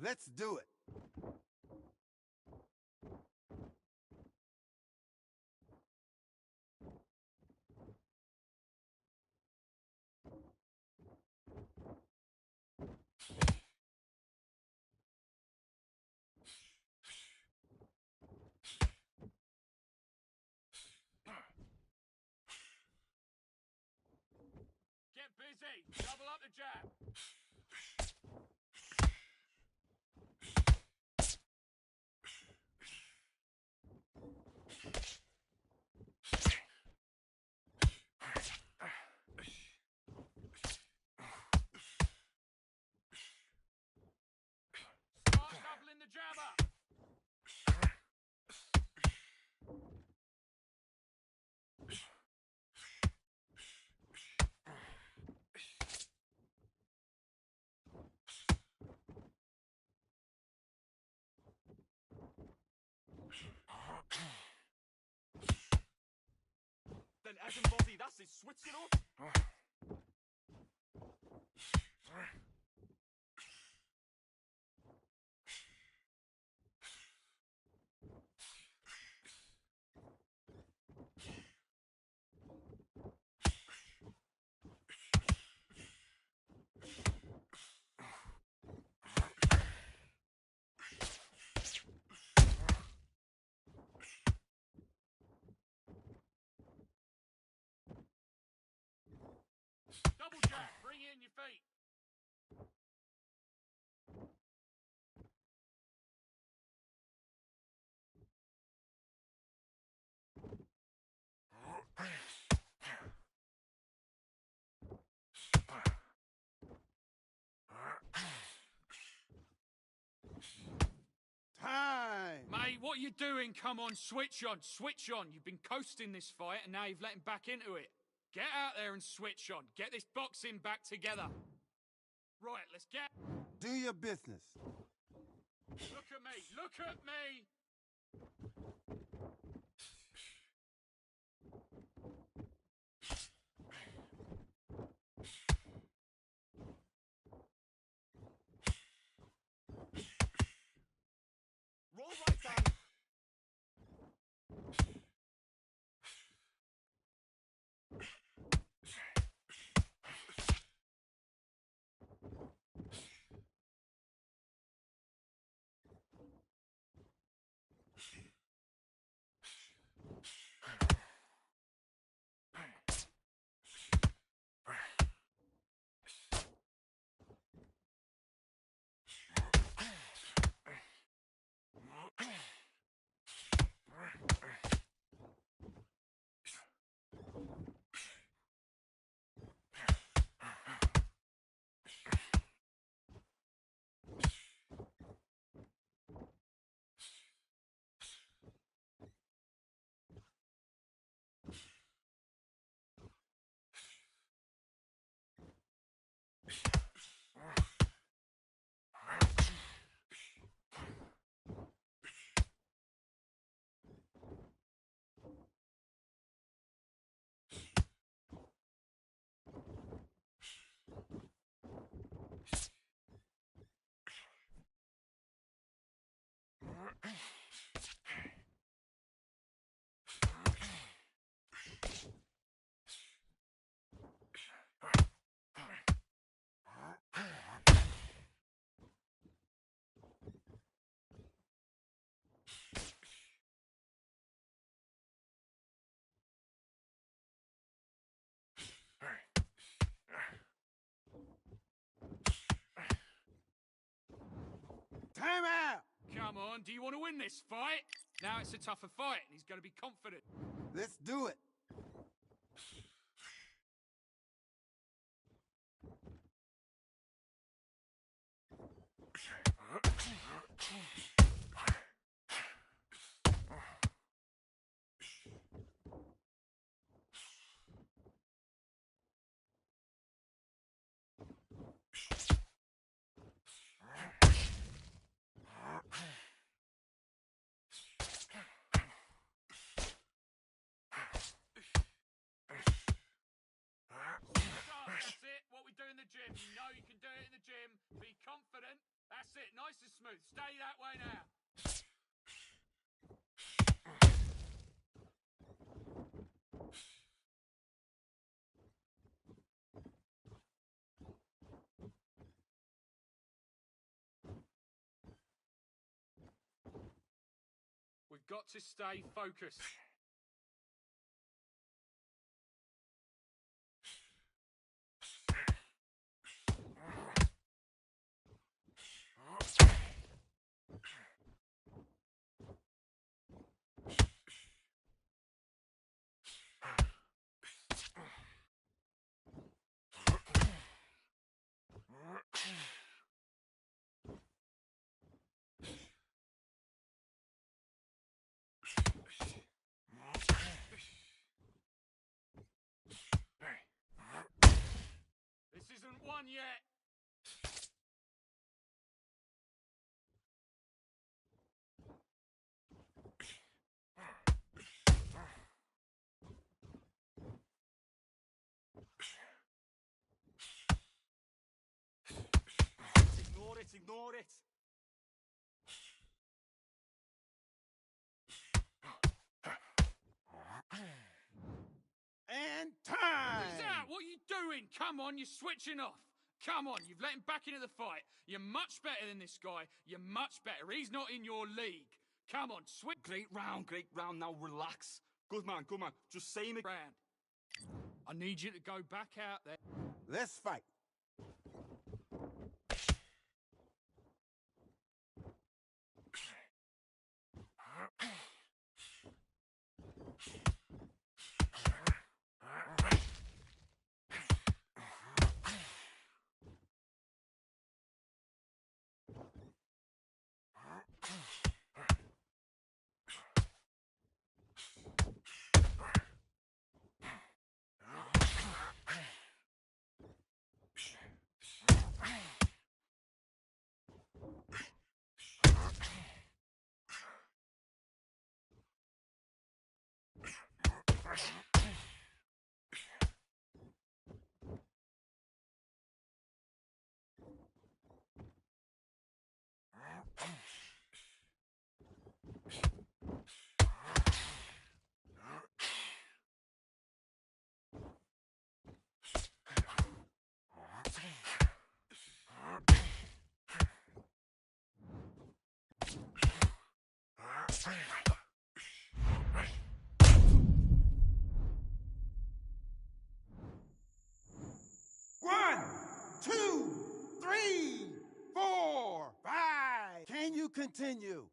Let's do it. Get busy. Double up the jab. Start doubling the jab up. Then everybody, that's it, switch it up. Double jab, bring in your feet. Time! Mate, what are you doing? Come on, switch on, switch on. You've been coasting this fight and now you've let him back into it. Get out there and switch on. Get this boxing back together. Right, let's get... Do your business. Look at me, look at me! Roll right down. Time out! Come on, do you want to win this fight? Now it's a tougher fight and he's going to be confident. Let's do it. That's it, what we do in the gym. You know you can do it in the gym. Be confident That's it, nice and smooth. Stay that way now. We've got to stay focused. This isn't one yet. Ignore it. And time! Who's that? What are you doing? Come on, you're switching off. Come on, you've let him back into the fight. You're much better than this guy. You're much better. He's not in your league. Come on, switch Great round. Now relax. Good man. Just say him again. round. I need you to go back out there. Let's fight. One, two, three, four, five. Can you continue?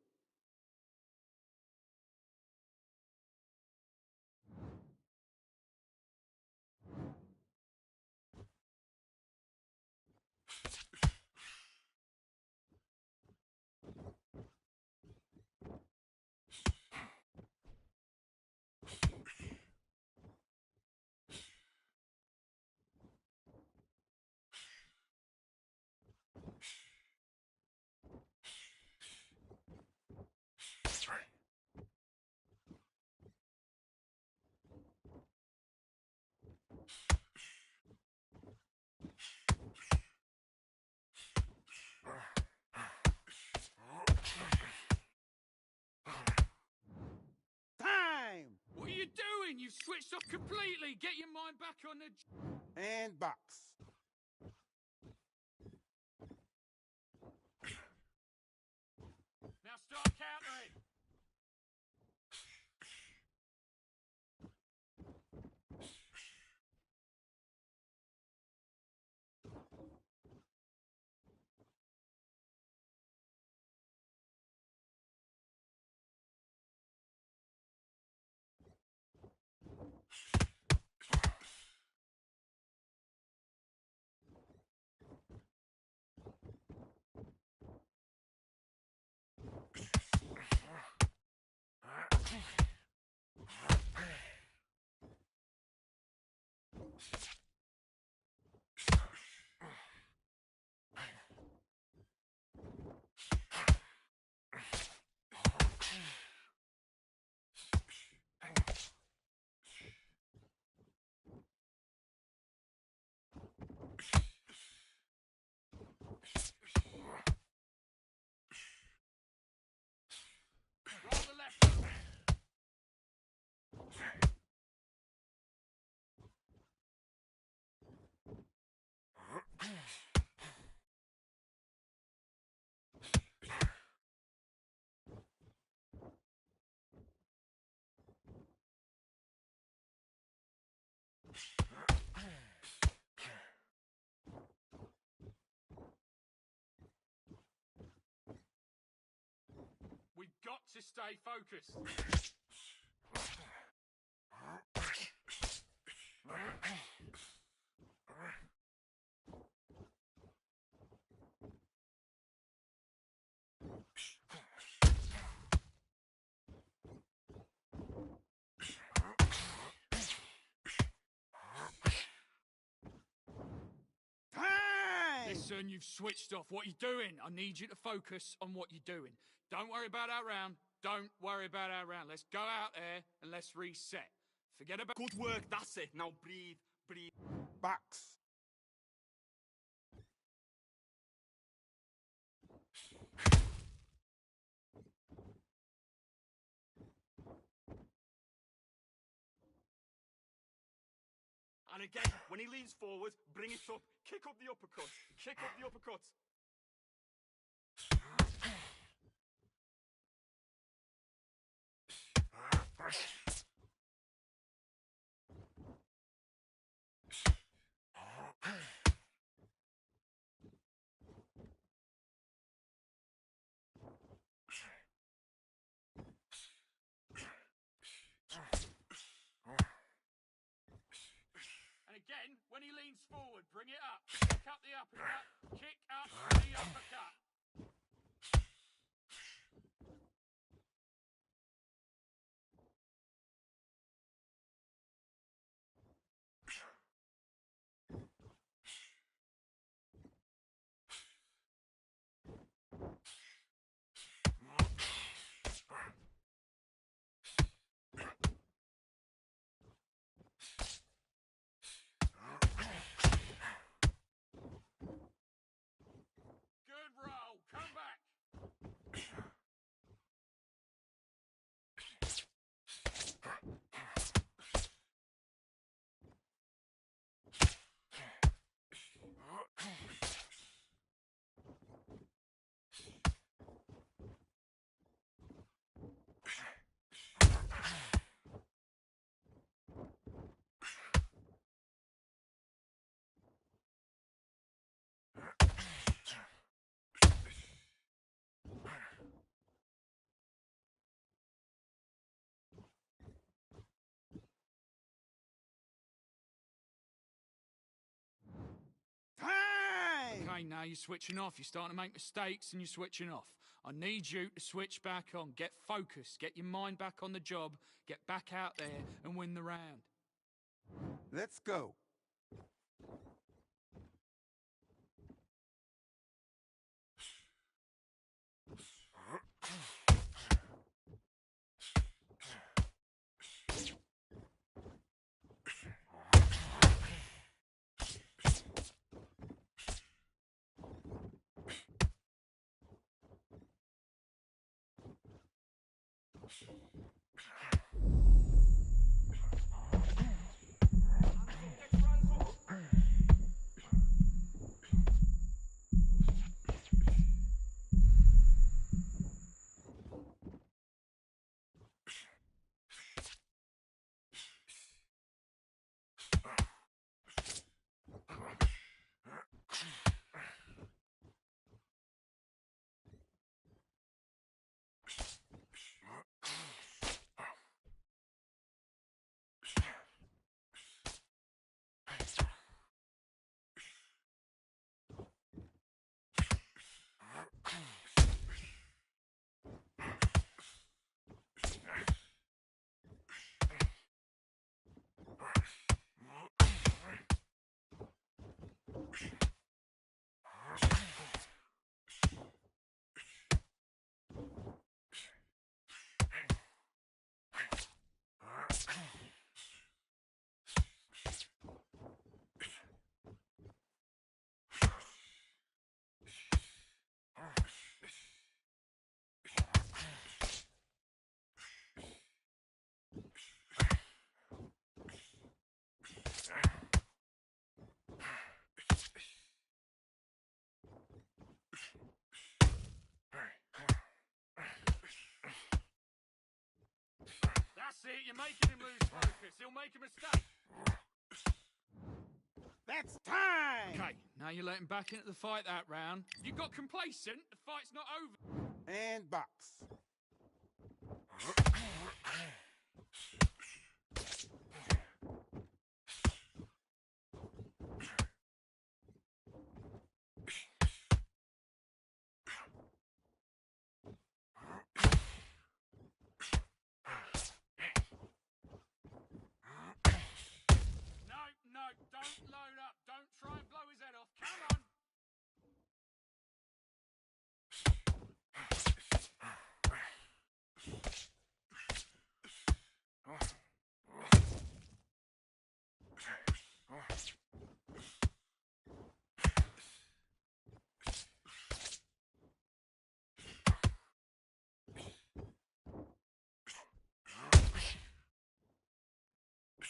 Time! What are you doing? You've switched off completely. Get your mind back on the... And box. Now start countering. to stay focused. Time! Listen, you've switched off. What are you doing? I need you to focus on what you're doing. Don't worry about our round. Don't worry about our round. Let's go out there and let's reset. Forget about... Good work, that's it. Now breathe, breathe. Box. And again, when he leans forward, bring it up. Kick up the uppercut. Kick up the uppercut. And again, when he leans forward, bring it up. Kick up the uppercut. Kick up the uppercut. Good roll. Come back. Time! Okay, now you're switching off. You're starting to make mistakes and you're switching off. I need you to switch back on. Get focused. Get your mind back on the job. Get back out there and win the round. Let's go. That's it. You're making him lose focus. He'll make a mistake. That's time! Okay, now you're letting back into the fight that round. You got complacent. The fight's not over. And box. No, don't load up. Don't try and blow his head off. Come on.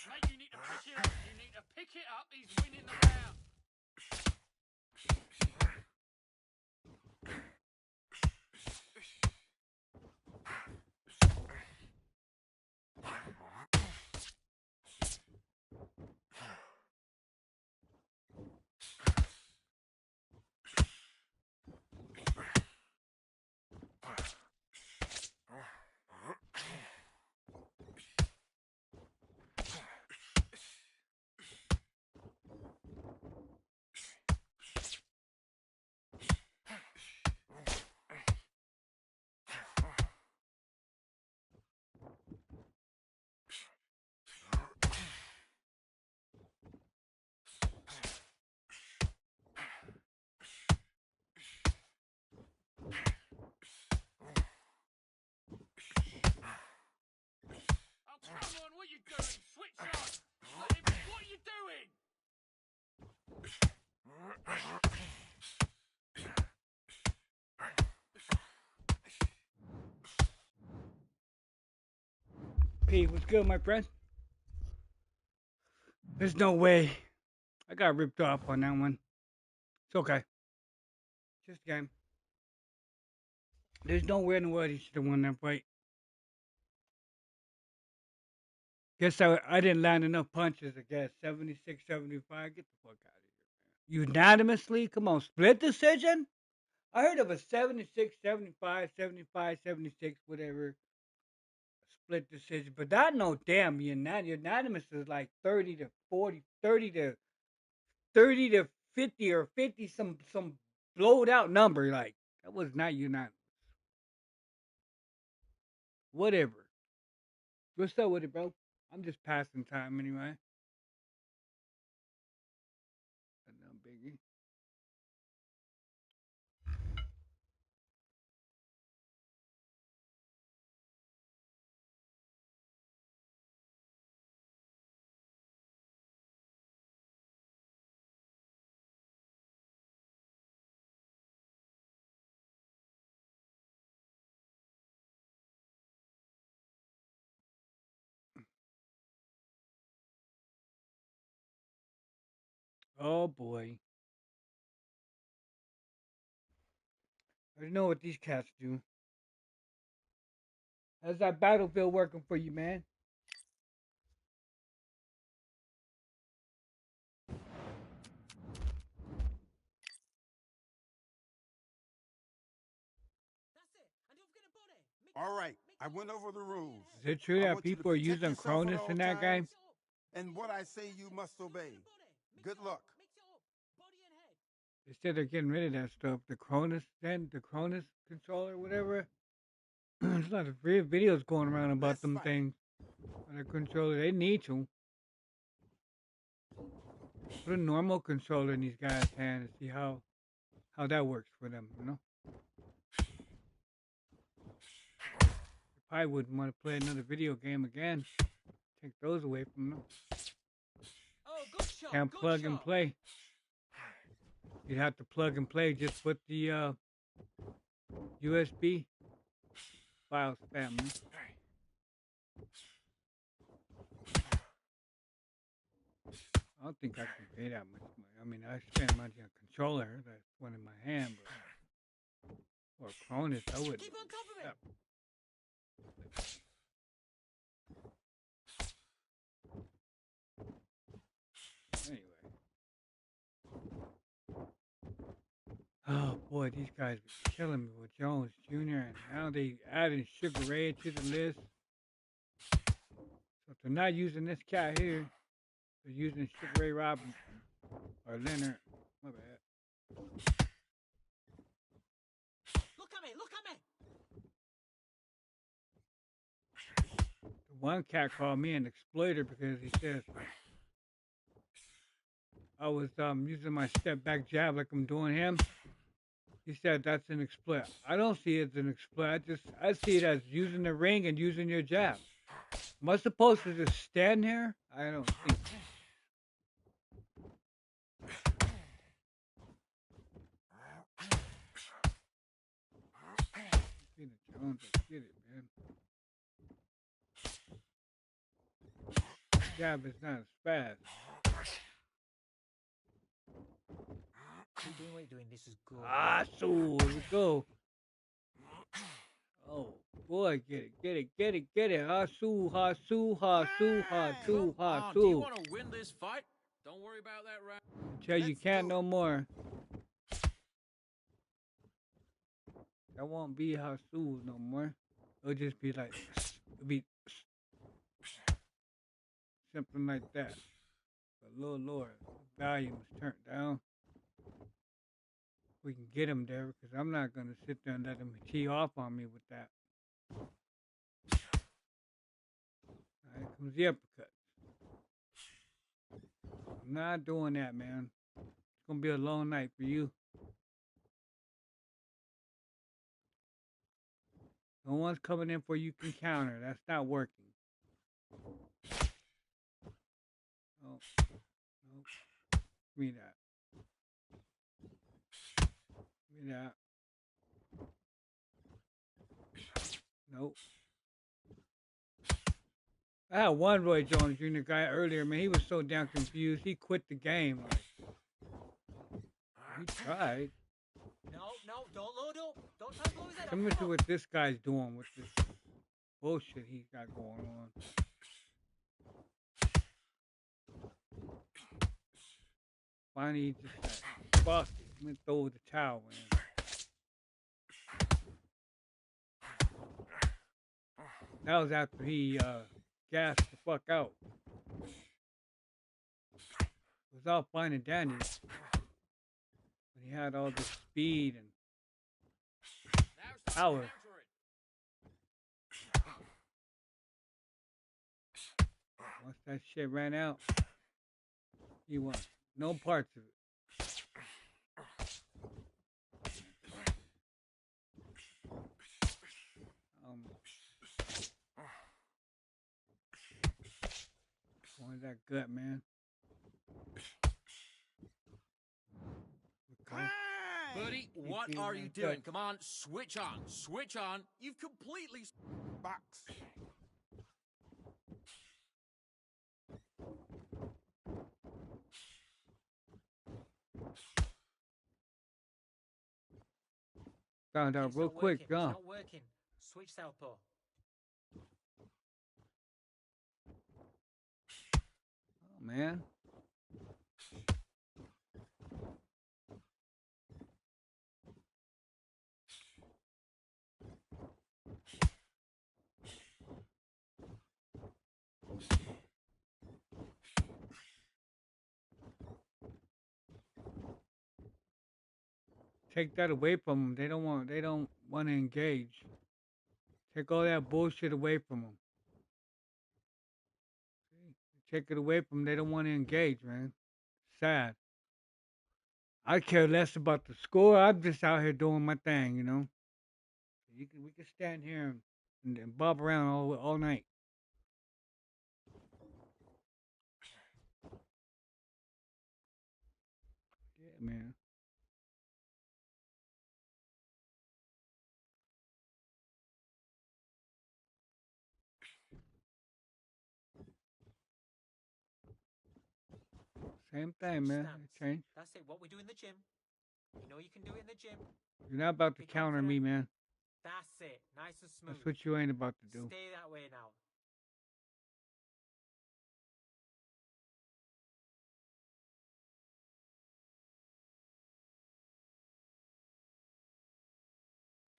Mate, you need to pick it up. You need to pick it up. He's winning the round. Oh, come on. What are you doing? Switch on. What are you doing? Pete, what's good, my friend? There's no way. I got ripped off on that one. It's okay. Just a game. There's nowhere in the world he should have won that fight. Guess I didn't land enough punches, I guess. 76, 75. Get the fuck out of here, man. Unanimously? Come on, split decision? I heard of a 76, 75, 75, 76, whatever. Split decision. But not no damn unanimous is like 30 to 40, 30 to 50 or 50, some blowed out number. Like, that was not unanimous. Whatever. What's up with it, bro? I'm just passing time anyway. No biggie. Oh boy. I know what these cats do. How's that battlefield working for you, man? All right, I went over the rules. Is it true I that want you to people are protect using yourself at Cronus all in that game? times, and what I say you must obey. Good luck. They said they're getting rid of that stuff. The Cronus controller, whatever. There's a lot of videos going around about Let's them fight. things. The controller, they need to. Put a normal controller in these guys' hands and see how that works for them, you know? They probably wouldn't want to play another video game again. Take those away from them. Oh, good shot. Can't Good plug shot. and play. You'd have to plug and play just with the USB files family. I don't think I can pay that much money. I mean, I spend money on a controller. That's one in my hand, but or Cronus, I wouldn't. Keep on top of it. Anyway, Oh boy, these guys be killing me with Jones Jr. and now they adding Sugar Ray to the list. So if they're not using this cat here, they're using Sugar Ray Robinson or Leonard. My bad. Look at me, look at me! The one cat called me an exploiter because he says I was using my step back jab like I'm doing him. He said that's an exploit. I don't see it as an exploit. I see it as using the ring and using your jab. Am I supposed to just stand here? I don't think. Get it, Jones. Get it, man. Jab is not as fast. Keep doing what you're doing. This is good. Ah, so here we go. Oh boy, get it, get it, get it, get it. Hasu, hasu, hasu, hasu, Come on, do you hasu. want to win this fight? Don't worry about that round. Tell you Let's can't do no more. That won't be hasu no more. It'll just be like, it'll be something like that. A little lower. Volume is turned down. We can get him there because I'm not gonna sit there and let him tee off on me with that. Here comes the uppercut. I'm not doing that, man. It's gonna be a long night for you. No one's coming in for you can counter. That's not working. Oh, no. Give me that. Give me that. Nope. I had one Roy Jones Jr. guy earlier, man. He was so damn confused. He quit the game. Like, he tried. No, don't load up. Don't try to blow his head Come up. into what this guy's doing with this bullshit he's got going on. Finally, he just like, fuck it. I'm gonna throw the towel in. That was after he gassed the fuck out. It was all fine and dandy. But he had all this speed and power. Once that shit ran out, he won. No parts of it. Wanted that gut, man. Okay. Buddy, what Keep are feeling you that doing? gut. Come on, switch on, switch on. You've completely... box. Found out It's real not quick, working. huh? It's not working. Switch southpaw. Oh, man. Take that away from them. They don't want to engage. Take all that bullshit away from them. Take it away from them. They don't want to engage, man. Sad. I care less about the score. I'm just out here doing my thing, you know. We can stand here and bob around all night. Yeah, man. Same thing, man. Stance. It changed. That's it. What we do in the gym. You know you can do it in the gym. You're not about to Be counter me, confident. man. That's it. Nice and smooth. That's what you ain't about to do. Stay that way now.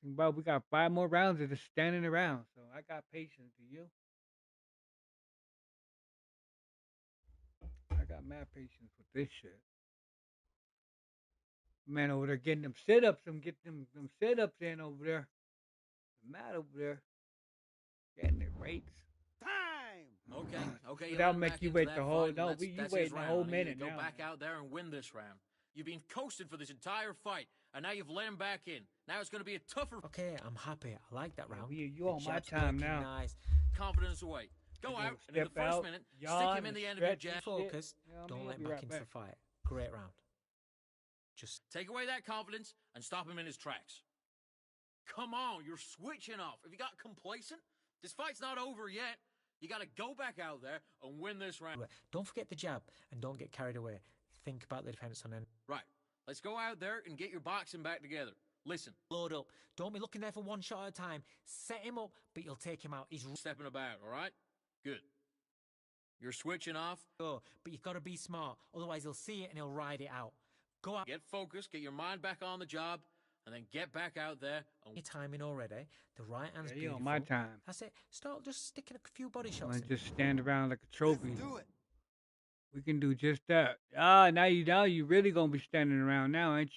Think about we got 5 more rounds of just standing around. So I got patience. Do you? I got mad patience with this shit. Man over there getting them sit ups and get them sit ups in over there. Mad over there. Getting their rates. Time. Okay, you Without let him make back you into wait that the whole fight, and no, that's, you that's his waiting the round. whole I need you minute to go now. back Man. out there and win this round. You've been coasting for this entire fight, and now you've let him back in. Now it's going to be a tougher Okay, I'm happy. I like that round. You The on my jab's time working now. Nice. confidence away. Go I out, go and in the step first out, minute, stick yawn, him in and the end of your stretch jab. and shit. Focus. You know what I Don't mean? let I'll him be back right into back. the fight. Great round. Just Take away that confidence and stop him in his tracks. Come on, you're switching off. If you got complacent, this fight's not over yet. You got to go back out there and win this round. don't forget the jab and don't get carried away. Think about the defense on end. Right. Let's go out there and get your boxing back together. Listen, Load up. Don't be looking there for one shot at a time. Set him up, but you'll take him out. He's stepping about, all right? Good. You're switching off. go, but you've got to be smart. Otherwise, he'll see it and he'll ride it out. Go out. Get focused, get your mind back on the job, and then get back out there. And Your timing already. The right hand's Yeah, you beautiful. on my time. That's it. Start just sticking a few body I'm shots gonna in. just stand around like a Let's trophy. do it. We can do just that. Now you really gonna be standing around now, ain't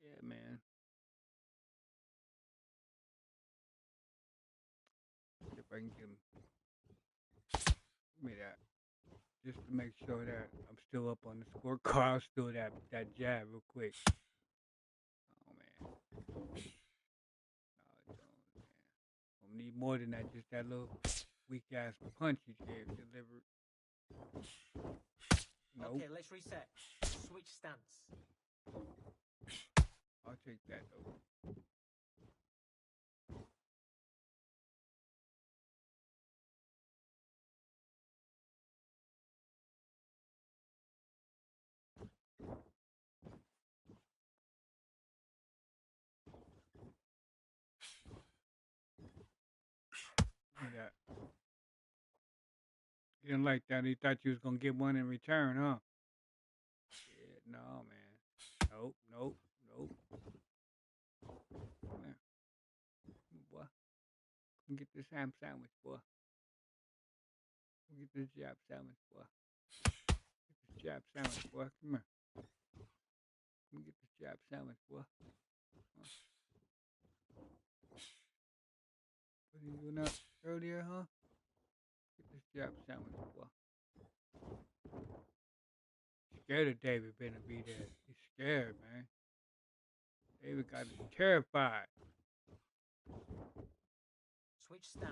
you? Yeah, man. See if I can give me that. Just to make sure that I'm still up on the scorecard. I'll still that jab real quick. Oh man. No, I don't, man. I need more than that. Just that little weak ass punch you gave delivered. Nope. Okay, let's reset. Switch stance. I'll take that though. Look at that. You didn't like that. He thought you was gonna get one in return, huh? Yeah, no, man. Nope. Come here. Boy. Come get this ham sandwich, boy. Come get this jab sandwich, boy. Get this jab sandwich, boy. Come here. Come get this jab sandwich, boy. What are you doing that earlier, huh? Get this jab sandwich, boy. Scared of David be there. He's scared, man. David got terrified. Switch stance.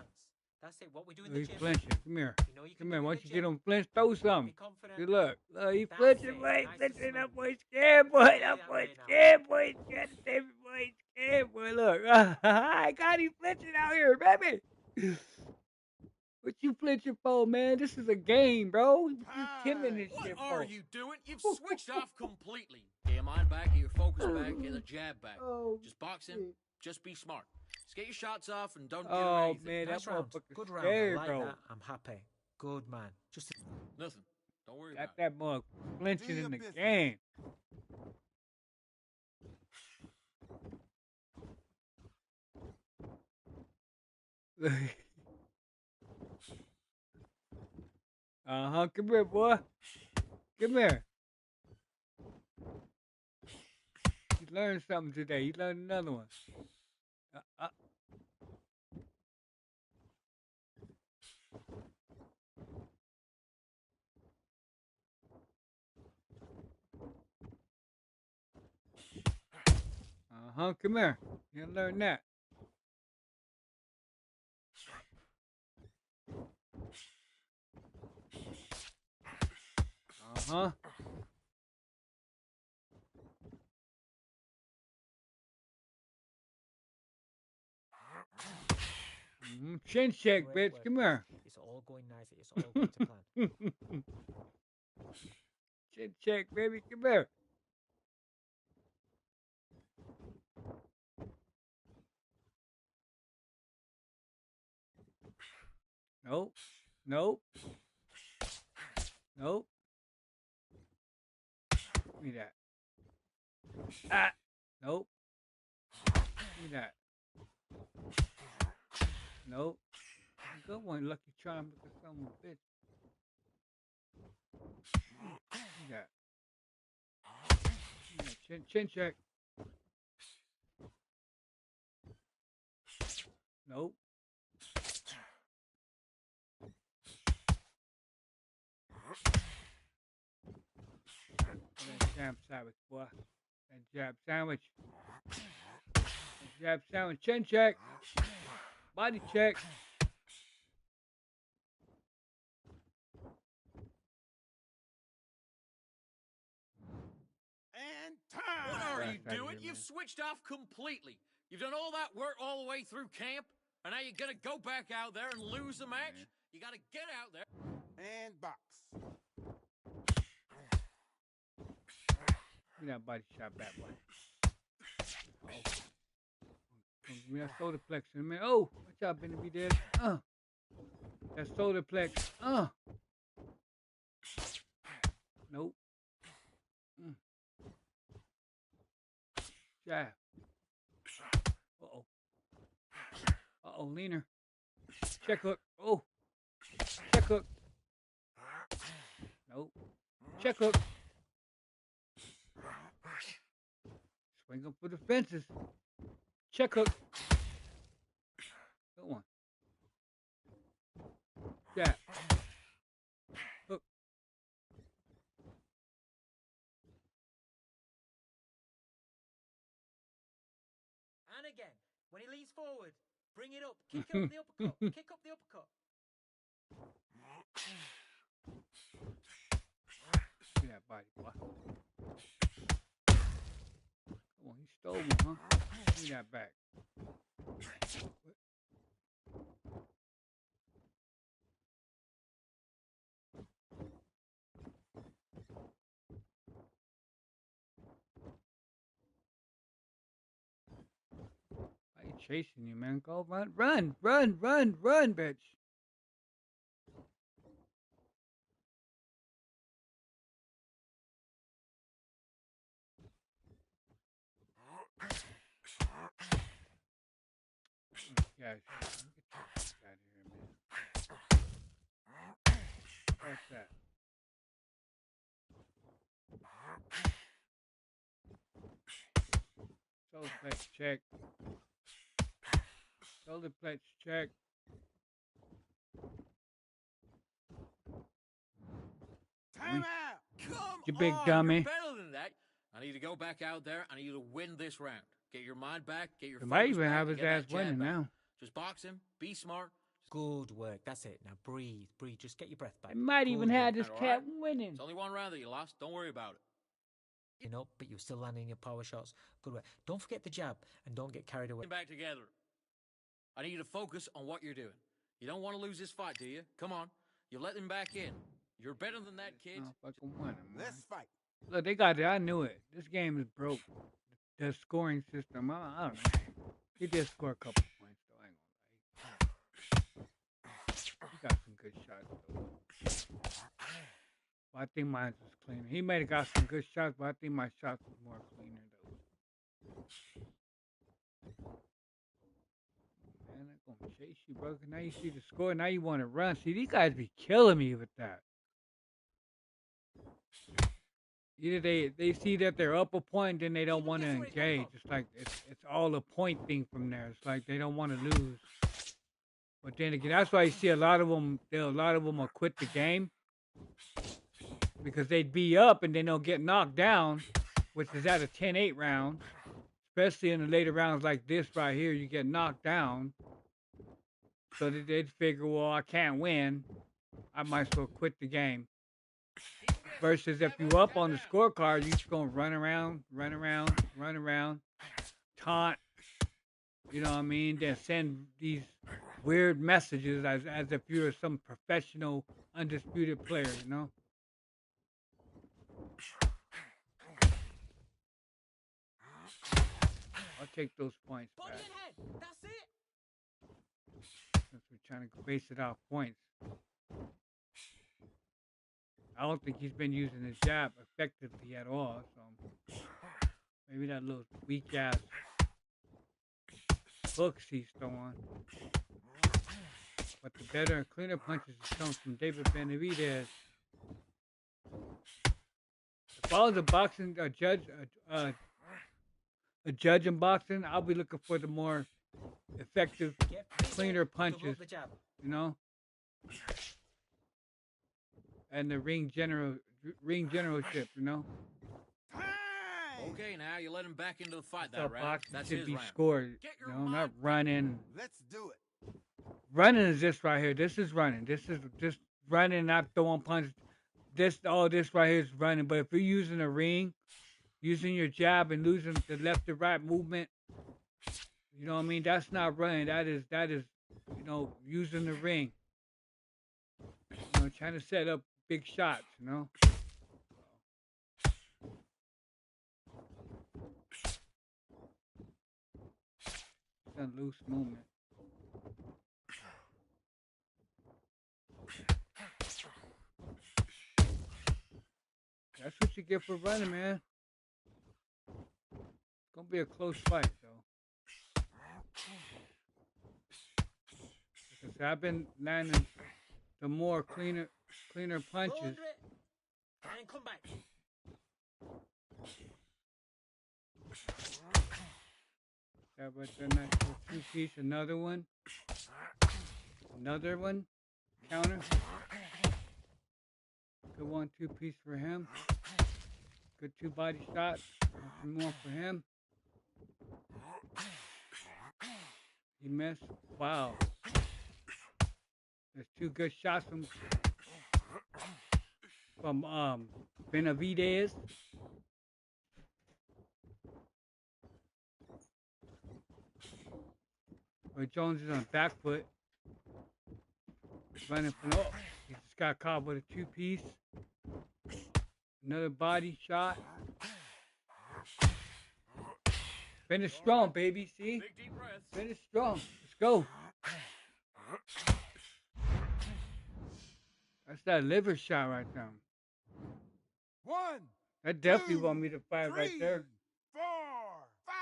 That's it. What we do in the He's gym. flinching. Come here. You know you can Come do here. in Once the you get gym. him flinch, throw Be something. confident. Good luck. He That's flinching, it. boy. Nice and Flinching. That smooth. boy scared, boy. Stay That that boy way now. scared, boy. He's scared of David, boy. He's scared, boy. Look. I got him flinching out here, baby. What you flinching for, man? This is a game, bro. What you killing this what shit are for? you doing? You've switched off completely. Get your mind back, get your focus back, get the jab back. Oh, Just boxing, shit. just be smart. Just get your shots off and don't give Oh, anything. man. Nice That round. motherfucker's Good round. I scared, like bro. that. I'm happy. Good man. Just Nothing. Don't worry Got about it. that mug flinching Do in your the business. game. Come here, boy. Come here. You learned something today. You learned another one. Uh, come here. You learn that. Uh-huh. Chin check, great bitch. work. Come here. It's all going nice. It's all going to plan. Chin check, baby. Come here. Nope. Nope. Nope. Give me that. Ah. Nope. Look at that. Nope. Good one, Lucky Charm with the son of a bitch. Look at that. Yeah, chin check. Nope. That jab sandwich, boy. That jab sandwich. That jab sandwich. Chin check. Body check. And What time. are Blast you out of doing? here, You've man. switched off completely. You've done all that work all the way through camp, and now you're gonna go back out there and lose the match? Man. You gotta get out there. And box. Give me that body shot back, boy. Oh. Give me that solar plex in a minute. Oh, watch out, Benny B. Dead. That solar plex. Nope. Jab. Uh-oh. Uh-oh, leaner. Check hook. Oh. Check hook. Nope. Check hook. Swing up for the fences. Check hook. Good one. Jab. Hook. And again, when he leans forward, bring it up. Kick up the uppercut. Kick up the uppercut. Give me that body, boy. Come on, he stole one, huh? Give me that back. Why you chasing you, man? Go run, run, run, run, run, bitch. Yeah, get the fuck out of here, man. What's that? Shoulder plex check. Shoulder plex check. Time out. Come You big on, dummy. you're better than that. I need to go back out there. I need you to win this round. Get your mind back. Get your He focus might even back, have and his get ass that jab winning back. now. Just box him. Be smart. Good work. That's it. Now breathe. Breathe. Just get your breath back. He might even Good have work. this All cat right. winning. It's only one round that you lost. Don't worry about it. Up, but you're still landing your power shots. Good work. Don't forget the jab and don't get carried away. Get back together. I need you to focus on what you're doing. You don't want to lose this fight, do you? Come on. You let him back in. You're better than that, kid. Oh, fucking winning, man. Let's fight. Look, they got it. I knew it. This game is broke. The scoring system, I don't know. He did score a couple points, though. I ain't gonna lie. He got some good shots, though. Well, I think mine was cleaner. He might have got some good shots, but I think my shots was more cleaner, though. Man, they're gonna chase you, bro. Now you see the score. Now you want to run. See, these guys be killing me with that. Either they see that they're up a point, then they don't want to engage. It's like it's all a point thing from there. It's like they don't want to lose. But then again, that's why you see a lot of them will quit the game because they'd be up and then they'll get knocked down, which is at a 10-8 round. Especially in the later rounds like this right here, you get knocked down. So they'd figure, well, I can't win. I might as well quit the game. Versus if you up on the scorecard, you just gonna run around, taunt. You know what I mean? Then send these weird messages as if you're some professional, undisputed player. You know? I'll take those points Body back and head. That's it. since we're trying to base it off points. I don't think he's been using his jab effectively at all. So maybe that little weak ass hooks he's throwing. But the better and cleaner punches comes from David Benavidez. If I was a judge in boxing, I'll be looking for the more effective, cleaner punches, you know, and the ring generalship, you know. Okay, now you let him back into the fight That's how that round. boxing That's should his be round. scored, Get you your know, not mind running. Let's do it. Running is this right here. This is running. This is just running, not throwing punches. This right here is running. But if you're using a ring, using your jab and losing the left to right movement, you know what I mean? That's not running. That is, you know, using the ring. You know, trying to set up big shots, you know. It's a loose movement. That's what you get for running, man. It's gonna be a close fight, though. Because I've been landing the more cleaner punches. And come back. That right there, nice little two-piece. Another one. Another one. Counter. Good 1-2 piece for him. Good 2 body shots. Some more for him. He missed. Wow. There's 2 good shots from Benavidez. Roy Jones is on back foot. Running from he just got caught with a 2-piece. Another body shot. Finish strong, baby. See? Big deep breath. Finish strong. Let's go. That's that liver shot right there. 1, That definitely 2, want me to fight 3, right there. 4, 5,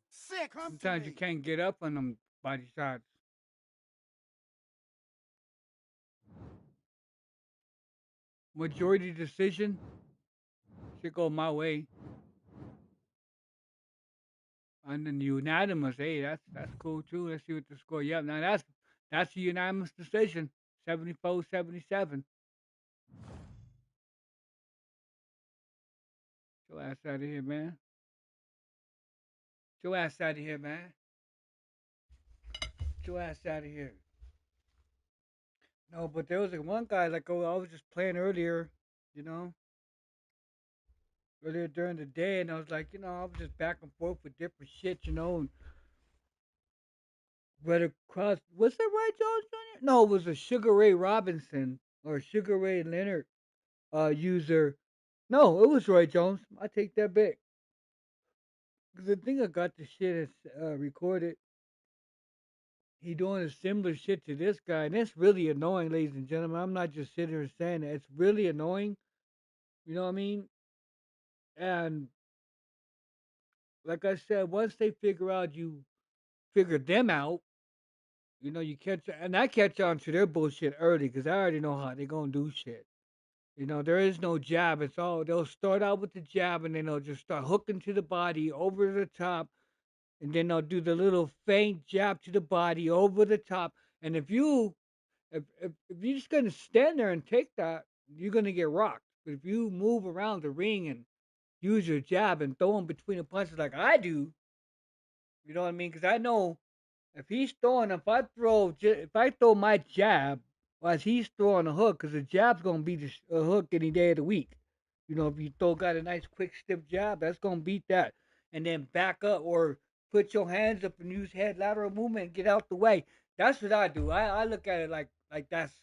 6. Sometimes you can't get up on them body shots. Majority decision should go my way. And then unanimous, hey, that's cool too. Let's see what the score. Yeah, now that's a unanimous decision. 74-77. Get your ass out of here, man. Get your ass out of here, man. Get your ass out of here. No, but there was one guy like I was just playing earlier, you know, earlier during the day, and I was like, you know, I was just back and forth with different shit, you know, and right across, was that Roy Jones Jr.? No, it was a Sugar Ray Robinson or Sugar Ray Leonard user. No, it was Roy Jones. I take that back. Because the thing I got the shit is recorded. He doing a similar shit to this guy, and it's really annoying, ladies and gentlemen. I'm not just sitting here saying it. It's really annoying. You know what I mean? And like I said, once they figure them out, you know, you catch, and I catch on to their bullshit early because I already know how they're gonna do shit. You know, there is no jab. It's all they'll start out with the jab, and then they'll just start hooking to the body over the top, and then they'll do the little faint jab to the body over the top. And if you're just gonna stand there and take that, you're gonna get rocked. But if you move around the ring and use your jab and throw them between the punches like I do, you know what I mean? Because I know if he's throwing, if I throw my jab while he's throwing a hook, because the jab's gonna beat a hook any day of the week. You know, if you got a nice quick stiff jab, that's gonna beat that. And then back up or put your hands up and use head lateral movement and get out the way. That's what I do. I look at it like that's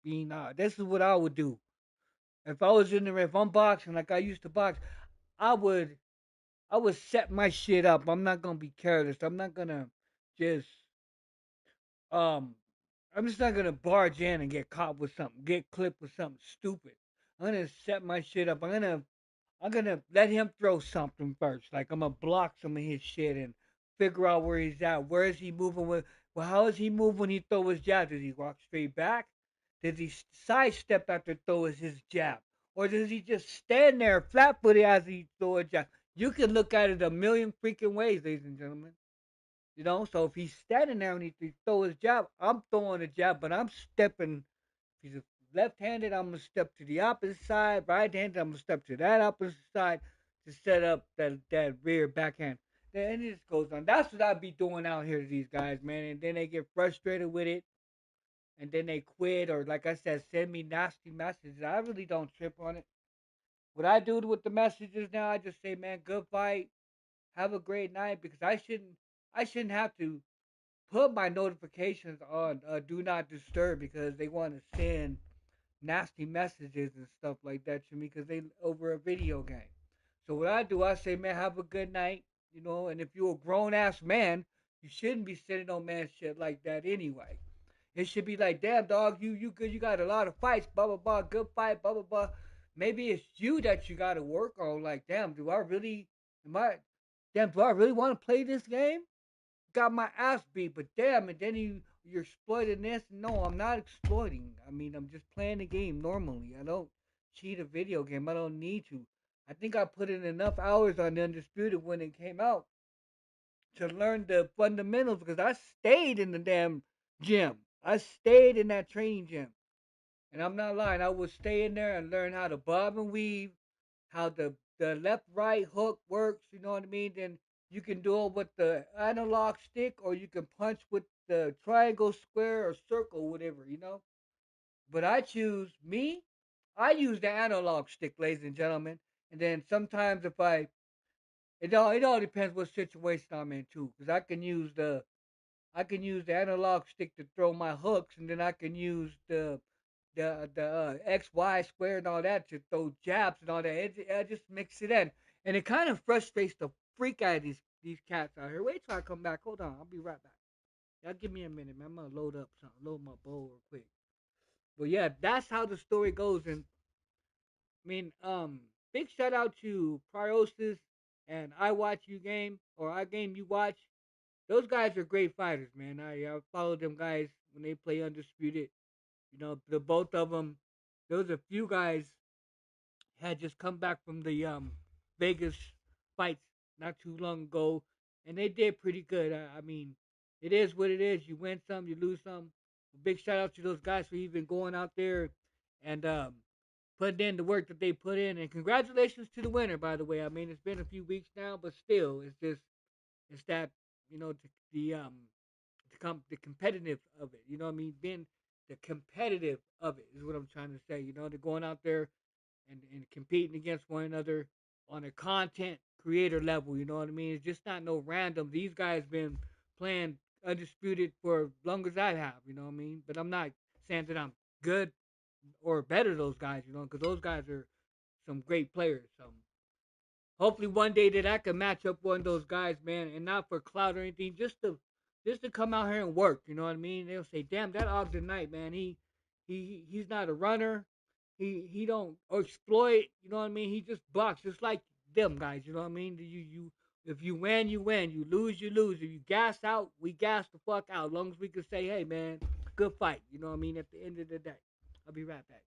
being this is what I would do. If I was in the ring, if I'm boxing like I used to box, I would set my shit up. I'm not gonna be careless. I'm not gonna just um I'm just not gonna barge in and get caught with something, get clipped with something stupid. I'm gonna set my shit up. I'm gonna let him throw something first. Like I'm gonna block some of his shit and figure out where he's at. Where is he moving? Well, how is he move when he throw his jab? Does he walk straight back? Does he sidestep after throw his jab? Or does he just stand there flat footed as he throw a jab? You can look at it a million freaking ways, ladies and gentlemen. You know, so if he's standing there and he throw his jab, I'm throwing a jab, but I'm stepping. If he's left-handed, I'm gonna step to the opposite side. Right-handed, I'm gonna step to that opposite side to set up that rear backhand. And it just goes on. That's what I be doing out here to these guys, man. And then they get frustrated with it, and then they quit, or like I said, send me nasty messages. I really don't trip on it. What I do with the messages now, I just say, man, good fight, have a great night, because I shouldn't have to put my notifications on do not disturb because they want to send nasty messages and stuff like that to me because they over a video game. So what I do, I say, man, have a good night, you know. And if you're a grown ass man, you shouldn't be sending no man shit like that anyway. It should be like, damn dog, you good, you got a lot of fights, blah blah blah, good fight, blah blah blah. Maybe it's you that you got to work on. Like, damn, am I, damn, do I really want to play this game? Got my ass beat, but damn, and then you're exploiting this. No, I'm not exploiting. I mean, I'm just playing the game normally. I don't cheat a video game. I don't need to. I think I put in enough hours on Undisputed when it came out to learn the fundamentals because I stayed in the damn gym. I stayed in that training gym. And I'm not lying. I would stay in there and learn how to bob and weave, how the left right hook works, you know what I mean? Then you can do it with the analog stick or you can punch with the triangle, square, or circle, whatever, you know? But I choose me, I use the analog stick, ladies and gentlemen. And then sometimes if it all depends what situation I'm in too. Because I can use the analog stick to throw my hooks, and then I can use the X Y square and all that to throw jabs and all that. I just mix it in, and it kind of frustrates the freak out of these cats out here. Wait till I come back. Hold on, I'll be right back. Y'all give me a minute, man. I'm gonna load up something, load my bowl real quick. But yeah, that's how the story goes. And I mean, big shout out to Priosis and I Watch You Game or I Game You Watch. Those guys are great fighters, man. I follow them guys when they play Undisputed. You know, the both of them. There was a few guys had just come back from the Vegas fights not too long ago, and they did pretty good. I mean, it is what it is. You win some, you lose some. A big shout out to those guys for even going out there and putting in the work that they put in. And congratulations to the winner, by the way. I mean, it's been a few weeks now, but still, it's that the competitive of it. You know what I mean? Being the competitive of it is what I'm trying to say. You know, they're going out there and competing against one another on a content creator level. You know what I mean? It's just not no random. These guys been playing Undisputed for as long as I have. You know what I mean? But I'm not saying that I'm good or better than those guys. You know, because those guys are some great players. So hopefully one day that I can match up one of those guys, man, and not for clout or anything, just to come out here and work. You know what I mean? They'll say, "Damn, that Ogden Knight, man, he's not a runner. He don't exploit. You know what I mean? He just blocks, just like them guys. You know what I mean? You if you win, you win. You lose, you lose. If you gas out, we gas the fuck out. As long as we can say, hey, man, good fight. You know what I mean? At the end of the day, I'll be right back.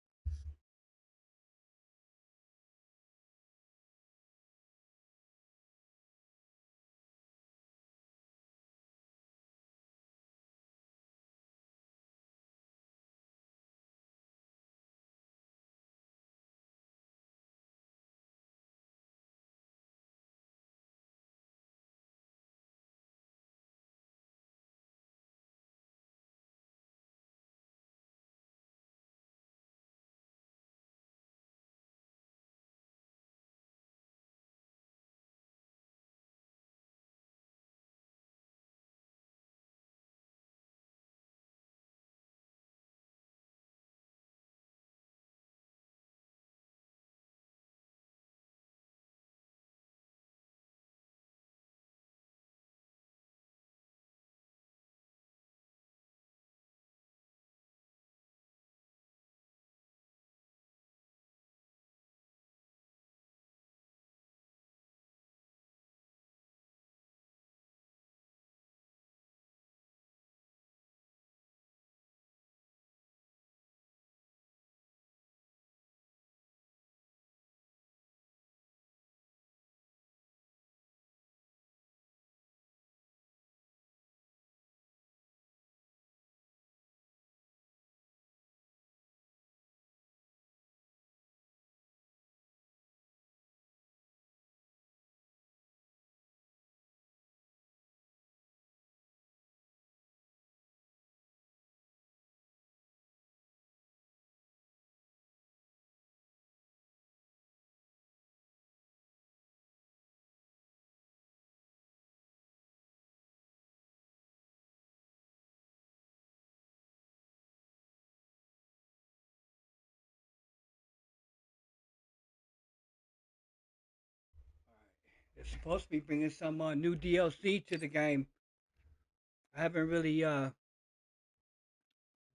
supposed to be bringing some new DLC to the game. I haven't really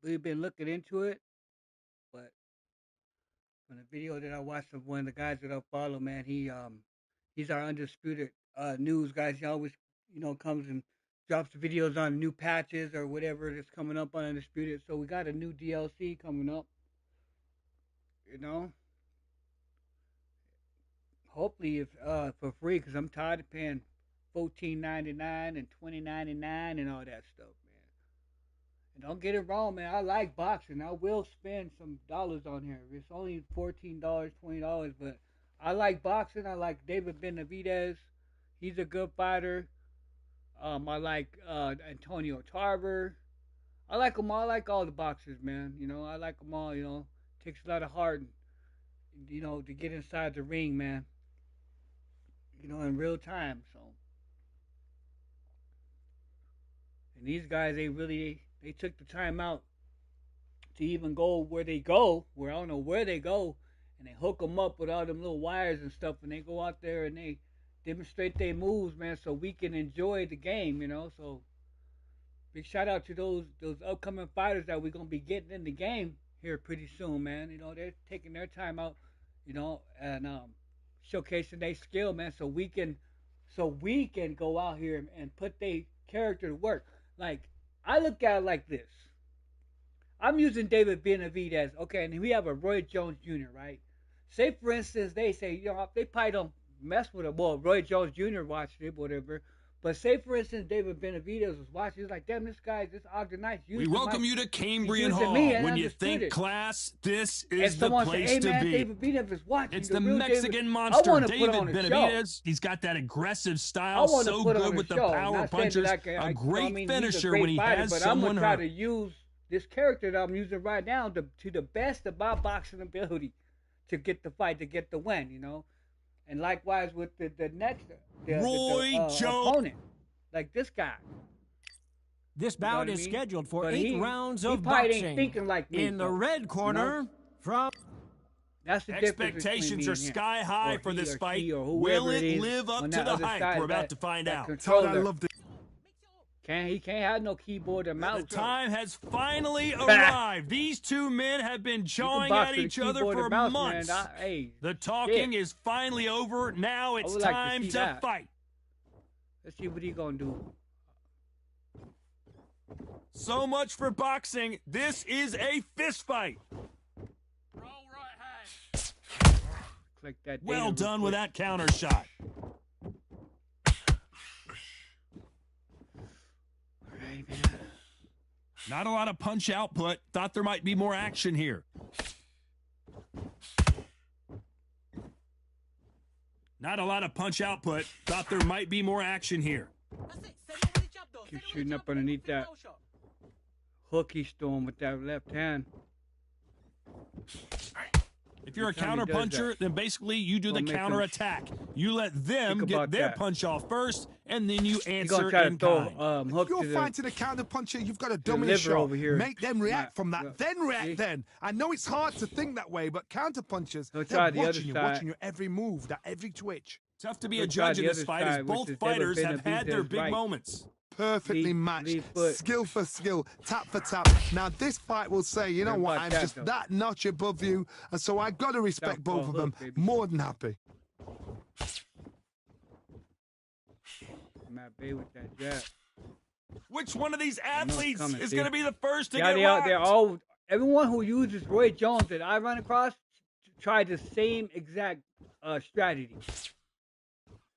been looking into it, but on the video that I watched of one of the guys that I follow, man, he's our undisputed news guys. He always comes and drops videos on new patches or whatever that's coming up on Undisputed. So we got a new DLC coming up. Hopefully if for free, because I'm tired of paying $14.99 and $20.99 and all that stuff, man. And don't get it wrong, man. I like boxing. I will spend some dollars on here. It's only $14, $20, but I like boxing. I like David Benavidez. He's a good fighter. I like Antonio Tarver. I like them all. I like all the boxers, man. I like them all. Takes a lot of heart, to get inside the ring, man. In real time. So, and these guys, they took the time out to even go where they go, where I don't know where they go, and they hook them up with all them little wires and stuff, and they go out there and they demonstrate their moves, man, so we can enjoy the game, So, big shout out to those upcoming fighters that we're gonna be getting in the game here pretty soon, man. They're taking their time out, and showcasing their skill, man, so we can go out here and put their character to work. Like, I look at it like this. I'm using David Benavidez, okay, and we have a Roy Jones Jr., right? Say, for instance, they say, they probably don't mess with him. Well, Roy Jones Jr. watched it, whatever. But say, for instance, David Benavidez was watching. He's like, damn, this Ogden Knight. We welcome you to Cambrian Hall. When you think class, this is the place to be. David Benavidez is watching. It's the Mexican monster, David Benavidez. He's got that aggressive style, so good with the power punches. A great finisher when he has someone hurt. But I'm going to try to use this character that I'm using right now to the best of my boxing ability to get the fight, to get the win, And likewise with the next opponent, like this guy. This bout is scheduled for 8 rounds of boxing. boxing. Ain't thinking like me, in the red corner, from... That's the Expectations are sky high for this fight. Will it live up to the hype? We're about to find out. I love the He can't have no keyboard or mouse. The time has finally arrived. These two men have been jawing at each other for months. The talking is finally over. Now it's time to fight. Let's see what he's going to do. So much for boxing. This is a fist fight. Roll right hand. Click that. Well done with that counter shot. Not a lot of punch output. Thought there might be more action here. Not a lot of punch output. Thought there might be more action here. Keep shooting up underneath that hook he's throwing with that left hand. If you're a counter puncher, then basically you do the counter attack. You let them get their punch off first, and then you answer in kind. If you're fighting a counter puncher, you've got a dummy shot. Over here. Make them react from that, then react then. I know it's hard to think that way, but counter punchers, they're watching your every move, that every twitch. Tough to be a judge in this fight, as both fighters have had their big moments. Perfectly matched, skill for skill, tap for tap. Now this fight will say, you know what, I'm just that notch above you, and so I got to respect both of them. More than happy. With that jab. Which one of these athletes is going to be the first to get they're all. Everyone who uses Roy Jones that I run across tried the same exact strategy.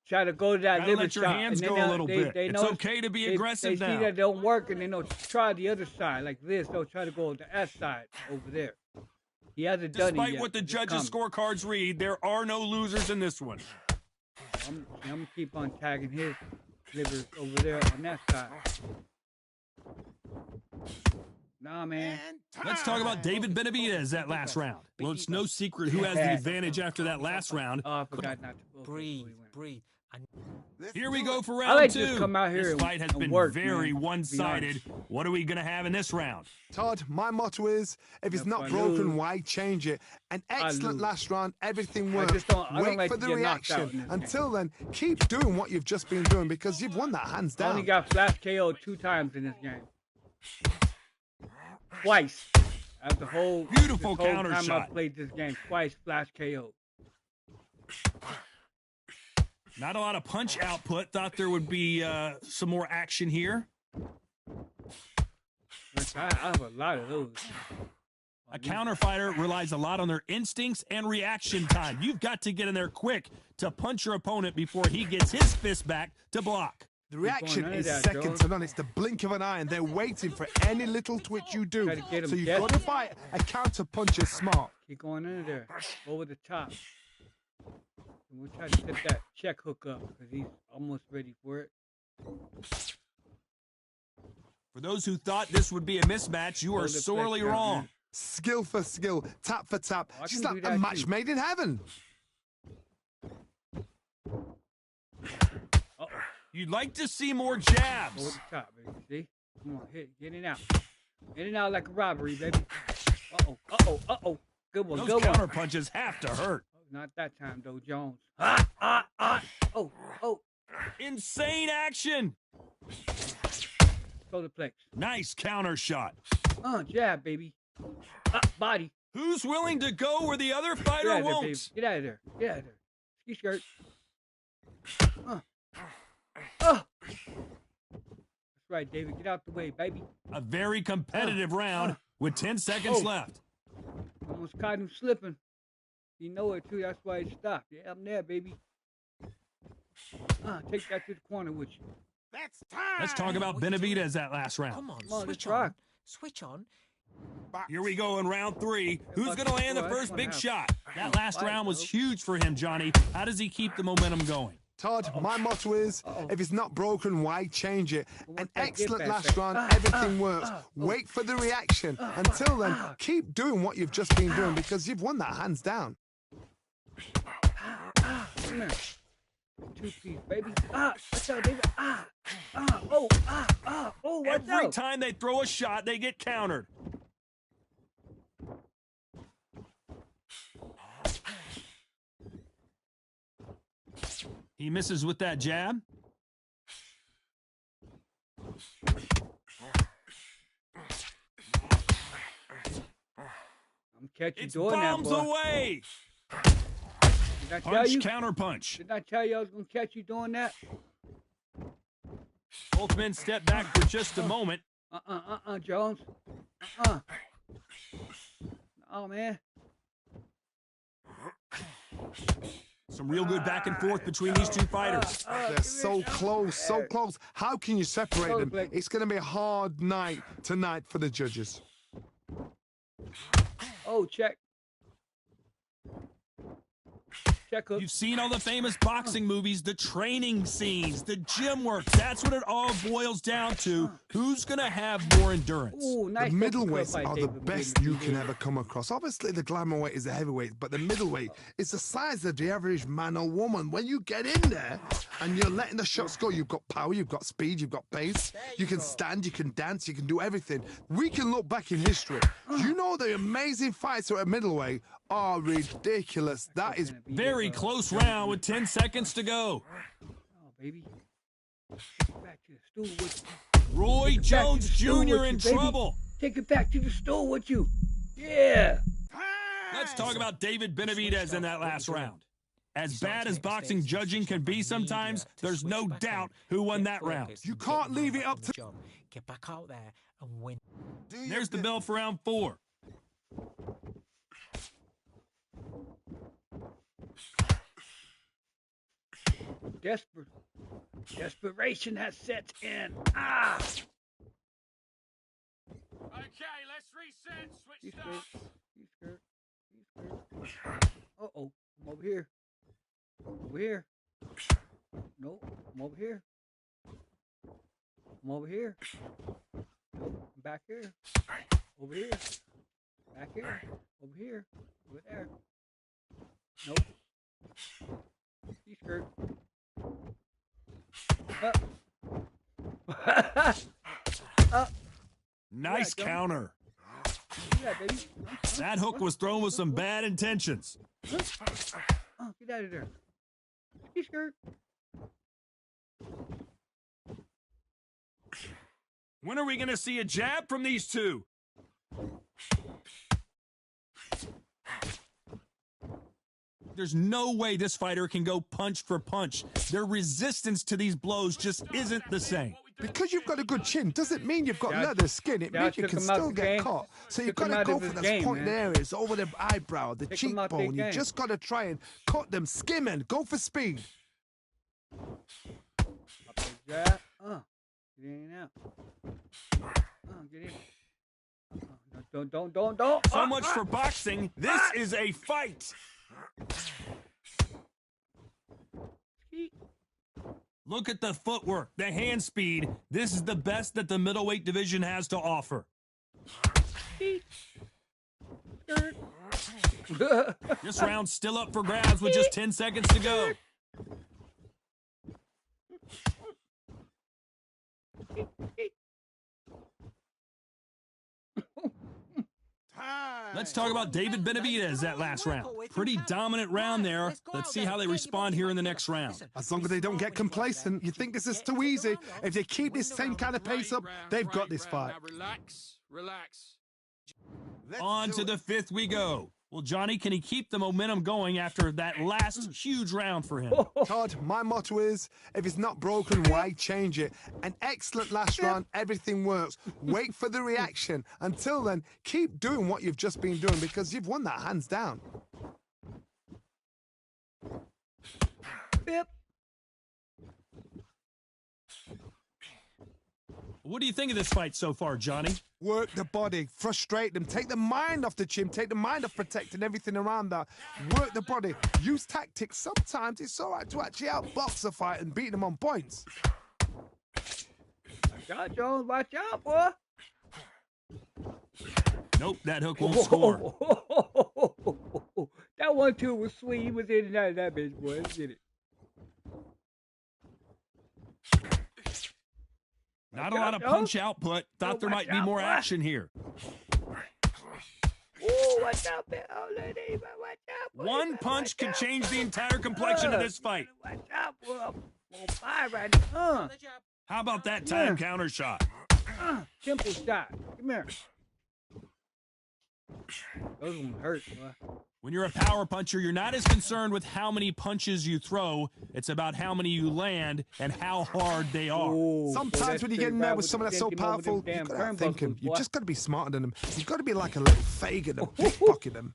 Try to go to that liver let your shot, hands and go a little bit. It's okay to be aggressive now. They see that don't work, and then they'll try the other side like this. They'll try to go to the S side over there. He hasn't done it yet. Despite what the judges' scorecards read, there are no losers in this one. I'm gonna keep on tagging his livers over there on that side. Nah, man. Let's talk about David Benavidez that last round. Well, it's no secret who has the advantage after that last round. Oh, I forgot not to breathe. Here we go for I round like 2. to come out here This and fight has been work, very man, one-sided. What are we going to have in this round? Todd, my motto is, if it's If not I broken, lose, why change it? An excellent lose. last round, everything I worked. just don't Wait like for to the get knocked out in reaction. this Until then, keep doing what you've just been doing because you've won that hands I only down. got flash KO 2 times in this game. Twice. After the whole Beautiful this whole counter time shot. I played this game, twice flash KO. Not a lot of punch output. Thought there would be some more action here. I have a lot of those. A counter fighter relies a lot on their instincts and reaction time. You've got to get in there quick to punch your opponent before he gets his fist back to block. The reaction is that, second Jones. to none. It's the blink of an eye, and they're waiting for any little twitch you do. Try to get him So you've dead. got to fight a counter punch is smart. Keep going under there. Over the top. And we'll try to set that check hook up because he's almost ready for it. For those who thought this would be a mismatch, you are Hold it sorely back down, wrong. man. Skill for skill, tap for tap. I She's can like do a that match too. made in heaven. Uh-oh. You'd like to see more Over jabs. the top, baby. See? Come on, hit. Get in and out. In and out like a robbery, baby. Uh-oh. Uh-oh. Uh-oh. Good one. Those Good counter one. punches have to hurt. Not that time, though, Jones. Oh. Oh. Insane action. Solar plex. Nice counter shot. Jab, baby. Body. Who's willing to go where the other fighter Get out of there, baby. won't? Get out of there. Get out of there. Ski skirt. Oh. That's right, David. Get out the way, baby. A very competitive round with 10 seconds left. Almost caught him slipping. You know it, too. That's why he stopped. Yeah, I'm there, baby. Take that to the corner with you. That's time. Let's talk about Benavidez that last round. Come on, Come on, switch let's on. rock. Switch on. Here we go in round 3. Who's going to land the first big shot? That last Fight, round was bro. huge for him, Johnny. How does he keep the momentum going? Todd, my motto is, if it's not broken, why change it? want An that excellent get back, last baby. round, everything works. Wait for the reaction. Until then, keep doing what you've just been doing because you've won that hands down. Come here. Two-piece, baby. Watch out, baby. Oh, watch Every out. time they throw a shot, they get countered. He misses with that jab. I'm catching It's doing that, bombs boy. away. Did I tell Punch, you? counter punch. Did I tell you I was going to catch you doing that? Both men step back for just a moment. Jones. Oh, man. Some real good back and forth between these two fighters. They're so close, so close. How can you separate them? Blake. It's going to be a hard night tonight for the judges. Oh, check. Check hook. You've seen all the famous boxing movies, the training scenes, the gym work. That's what it all boils down to. Who's going to have more endurance? Ooh, nice The uppercut middleweights by are the David best you Benavidez. can ever come across. Obviously, the glamour weight is the heavyweight, but the middleweight is the size of the average man or woman. When you get in there and you're letting the shots go, you've got power, you've got speed, you've got pace. You can stand, you can dance, you can do everything. We can look back in history. You know the amazing fights at middleweight are ridiculous. That is Very close round with 10 seconds to go. Oh, baby. Take it back to the stool with you. Roy Take it back to Jones the stool Jr. with in you, baby. trouble. Take it back to the stool with you. Yeah. Let's talk about David Benavidez in that last round. As bad as boxing judging can be sometimes, there's no doubt who won that round. You can't leave it up to... Get back out there and win. There's the bell for round 4. Desperation has set in. Okay, let's reset. Switch He's starts. scared. Uh-oh. I'm over here. Over here. Nope. I'm over here. I'm over here. Nope. I'm back here. Over here. Back here. Over here. Over there. Nope. He's scared. Nice counter. Yeah, baby. That hook was thrown with some bad intentions. Oh, get out of there. Hey, skirt. When are we going to see a jab from these two? There's no way this fighter can go punch for punch. Their resistance to these blows just isn't the same. Because you've got a good chin doesn't mean you've got leather skin. It means you can still get caught. So you've got to go for those pointed areas, over the eyebrow, the cheekbone. You just got to try and cut them, skim and go for speed. Get in and out. Get in. Don't. So much for boxing. This is a fight. Look at the footwork, the hand speed. This is the best that the middleweight division has to offer. This round's still up for grabs with just 10 seconds to go. Let's talk about David Benavidez that last round. Pretty dominant round there. Let's see how they respond here in the next round. As long as they don't get complacent, you think this is too easy. If they keep this same kind of pace up, they've got this fight. Now relax. On to the fifth we go. Well, Johnny, can he keep the momentum going after that last huge round for him? Todd, my motto is, if it's not broken, why change it? An excellent last round, everything works. Wait for the reaction. Until then, keep doing what you've just been doing because you've won that hands down. Yep. What do you think of this fight so far, Johnny? Work the body, frustrate them, take the mind off the chin, take the mind off protecting everything around that. Work the body, use tactics. Sometimes it's all right to actually outbox a fight and beat them on points. Watch out, Jones. Watch out, boy. Nope, that hook won't score. That 1-2 was sweet. He was in and out of that bitch, boy. Let's get it. Not a lot of punch output. Thought there might be more action here. Oh, watch out, man. Oh, lady, watch out. One punch can change the entire complexion of this fight. Watch out, boy. I'm on fire right now. How about that time counter shot? Simple shot. Come here. Those ones hurt, boy. When you're a power puncher, you're not as concerned with how many punches you throw. It's about how many you land and how hard they are. Oh, sometimes when you get in there with someone that's so powerful, you've got to think him. You've just got to be smarter than them. You've got to be like a little Fagin and pickpocket them.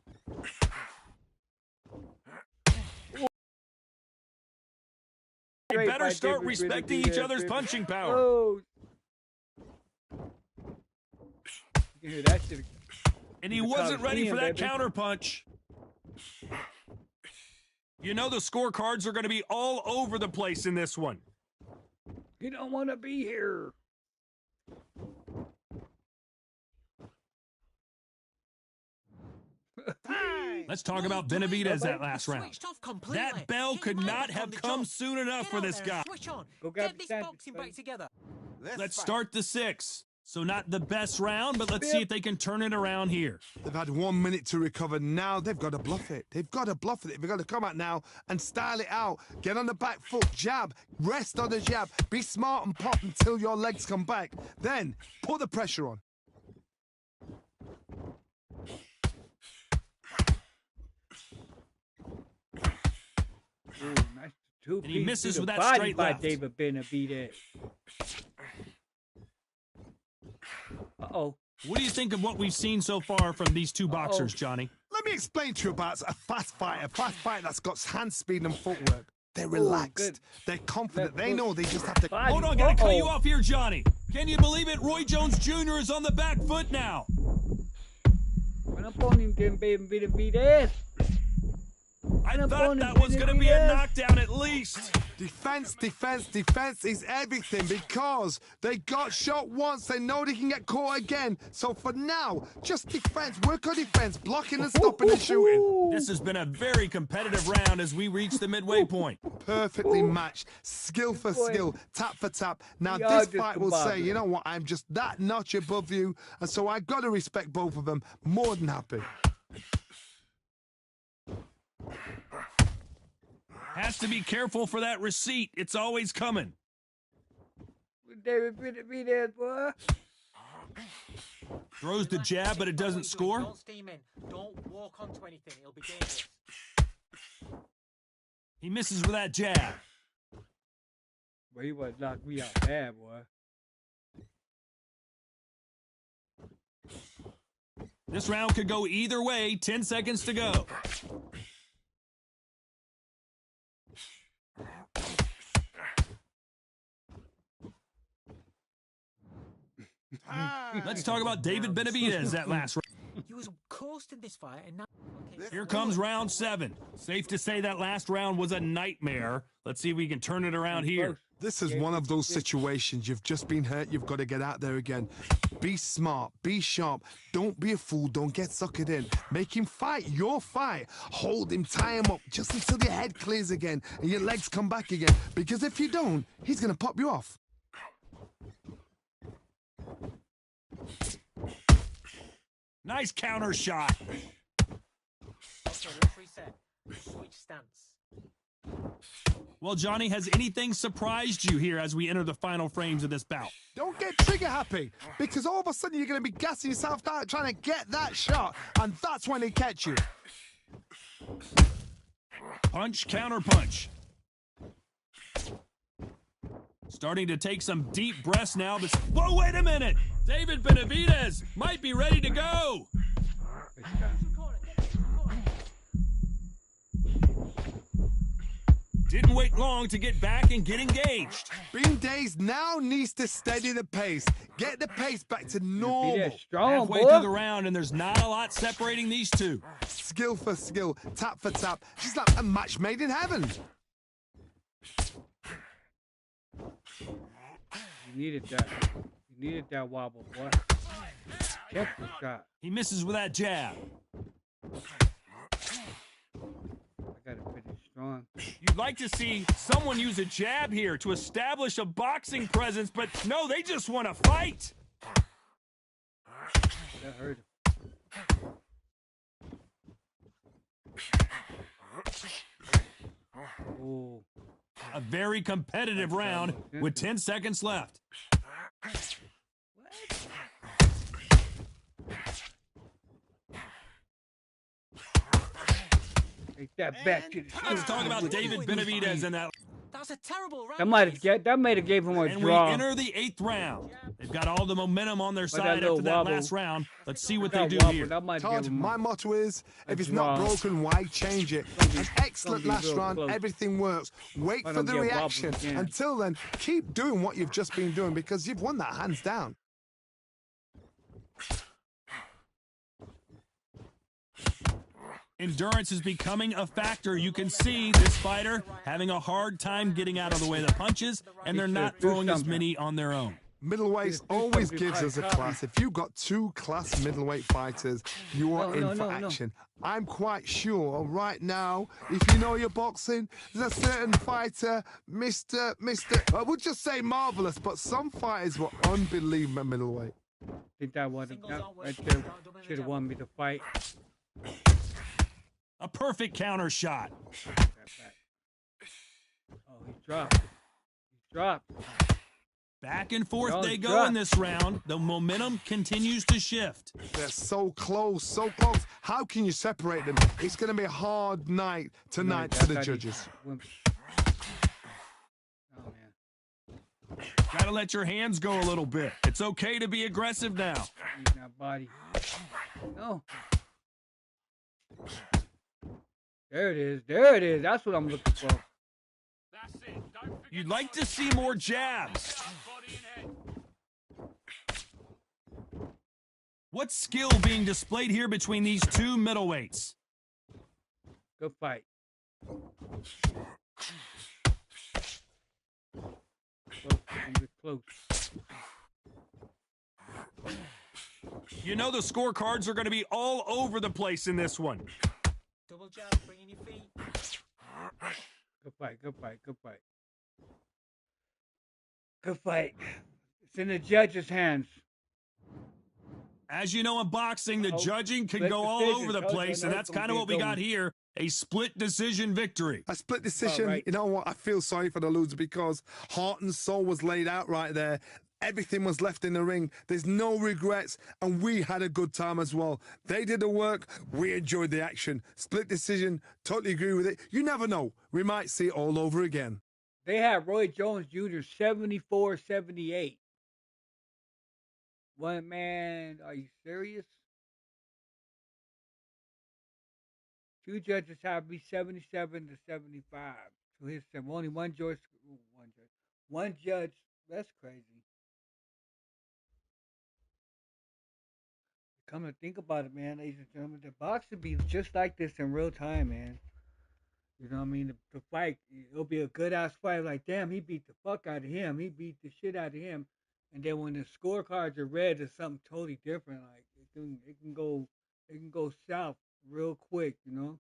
They better start respecting each other's punching power. Oh. You hear that shit? And he wasn't ready for that counter punch. You know the scorecards are going to be all over the place in this one. You don't want to be here. Let's talk about Benavidez that last round. That bell could not have come soon enough for this guy. Get this boxing back together. Let's start the 6th. So not the best round, but let's see if they can turn it around here. They've had 1 minute to recover. Now they've got to bluff it. They've got to bluff it. They've got to come out now and style it out. Get on the back foot, jab, rest on the jab. Be smart and pop until your legs come back. Then put the pressure on. Ooh, nice and he misses with that body straight by left. David Benavidez. Uh-oh. What do you think of what we've seen so far from these two boxers, Johnny? Let me explain to you about a fast fighter that's got hand speed and footwork. They're relaxed. They're confident. They know they just have to... Hold on, gotta cut you off here, Johnny. Can you believe it? Roy Jones Jr. is on the back foot now. Run up on him, Benavidez. I thought that was going to be a knockdown at least. Defense, defense, defense is everything because they got shot once. They know they can get caught again. So for now, just defense. Work on defense, blocking and stopping and shooting. This has been a very competitive round as we reach the midway point. Perfectly matched. Skill for skill, tap for tap. Now this fight will say, you know what, I'm just that notch above you. And so I got to respect both of them. More than happy. Has to be careful for that receipt. It's always coming. David Benavidez, boy. Throws the jab, but it doesn't score. Don't steam in. Don't walk onto anything. It'll be dangerous. He misses with that jab. Well, he was knocked me out bad, boy. This round could go either way. 10 seconds to go. Let's talk about David Benavidez that last round. He was coasting this fight, and now. Okay, Here comes round 7. Safe to say that last round was a nightmare. Let's see if we can turn it around here. This is one of those situations. You've just been hurt. You've got to get out there again. Be smart. Be sharp. Don't be a fool. Don't get suckered in. Make him fight your fight. Hold him. Tie him up just until your head clears again and your legs come back again. Because if you don't, he's going to pop you off. Nice counter shot. Okay, let's reset. Switch stance. Well, Johnny, has anything surprised you here as we enter the final frames of this bout? Don't get trigger happy, because all of a sudden you're going to be gassing yourself out trying to get that shot, and that's when they catch you. Punch, counter punch. Starting to take some deep breaths now. But whoa, wait a minute! David Benavidez might be ready to go. Didn't wait long to get back and get engaged. Bean Days now needs to steady the pace. Get the pace back to normal. Halfway through the round, and there's not a lot separating these two. Skill for skill, tap for tap. She's like a match made in heaven. You needed that. You needed that wobble, boy. Check the shot. He misses with that jab. I got it pretty strong. You'd like to see someone use a jab here to establish a boxing presence, but no, they just want to fight. That hurt him. Oh. A very competitive round with 10 seconds left. Take that back to the Let's talk about David Benavidez and that. That's a terrible round. That might have gave him a and draw. we enter the 8th round. They've got all the momentum on their side after that last round. Let's see what they do here. Todd, my motto is, if it's not broken, why change it? An excellent last round. Everything works. Wait for the reaction. Until then, keep doing what you've just been doing because you've won that hands down. Endurance is becoming a factor. You can see this fighter having a hard time getting out of the way of the punches, and they're not throwing as many on their own. Middleweight always gives us a class. If you've got 2 class middleweight fighters, you are in for action. I'm quite sure right now, if you know your boxing, there's a certain fighter, Mr. I would just say marvelous, but some fighters were unbelievable at middleweight. I think that one right there should have won me the fight. A perfect counter shot. Oh, he dropped. He dropped. Back and forth they go in this round. The momentum continues to shift. They're so close, so close. How can you separate them? It's going to be a hard night tonight for the judges. Oh, man. Gotta let your hands go a little bit. It's okay to be aggressive now. Use that body. No. There it is. There it is. That's what I'm looking for. That's it. Don't forget You'd like to see more jabs. body and head. What skill being displayed here between these two middleweights? Good fight. Close. You know the scorecards are going to be all over the place in this one. Double jab, bring in your feet. Good fight, good fight, good fight. Good fight. It's in the judge's hands. As you know, in boxing, the judging can go all over the place, and that's kind of what we got here. A split decision victory. A split decision. Right. You know what? I feel sorry for the loser because heart and soul was laid out right there. Everything was left in the ring. There's no regrets, and we had a good time as well. They did the work. We enjoyed the action. Split decision. Totally agree with it. You never know. We might see it all over again. They had Roy Jones Jr. 74-78. One man, are you serious? Two judges have to be 77-75 to his son. Only one judge. One judge. That's crazy. Come to think about it, man, ladies and gentlemen, the boxing be just like this in real time, man. You know what I mean? The fight, it'll be a good ass fight. Like, damn, he beat the fuck out of him. He beat the shit out of him. And then when the scorecards are read, it's something totally different. Like it can go south real quick, you know.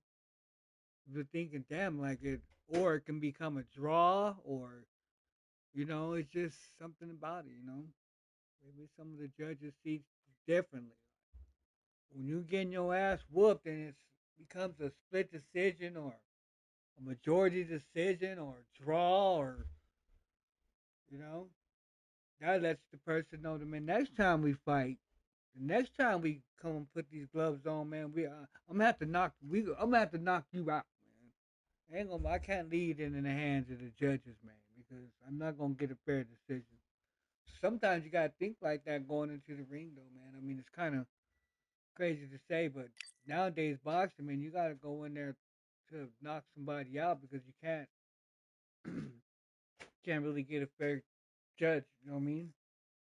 You're thinking, damn, like it, or it can become a draw, or you know, it's just something about it, you know. Maybe some of the judges see differently. When you getting your ass whooped and it becomes a split decision or a majority decision or draw, or you know. That lets the person know that, man, next time we fight, the next time we come and put these gloves on, man, I'm gonna have to knock you out, man. I can't leave it in the hands of the judges, man, because I'm not gonna get a fair decision. Sometimes you gotta think like that going into the ring, though, man. I mean, it's kind of crazy to say, but nowadays boxing, man, you gotta go in there to knock somebody out because you can't really get a fair judge, you know what I mean?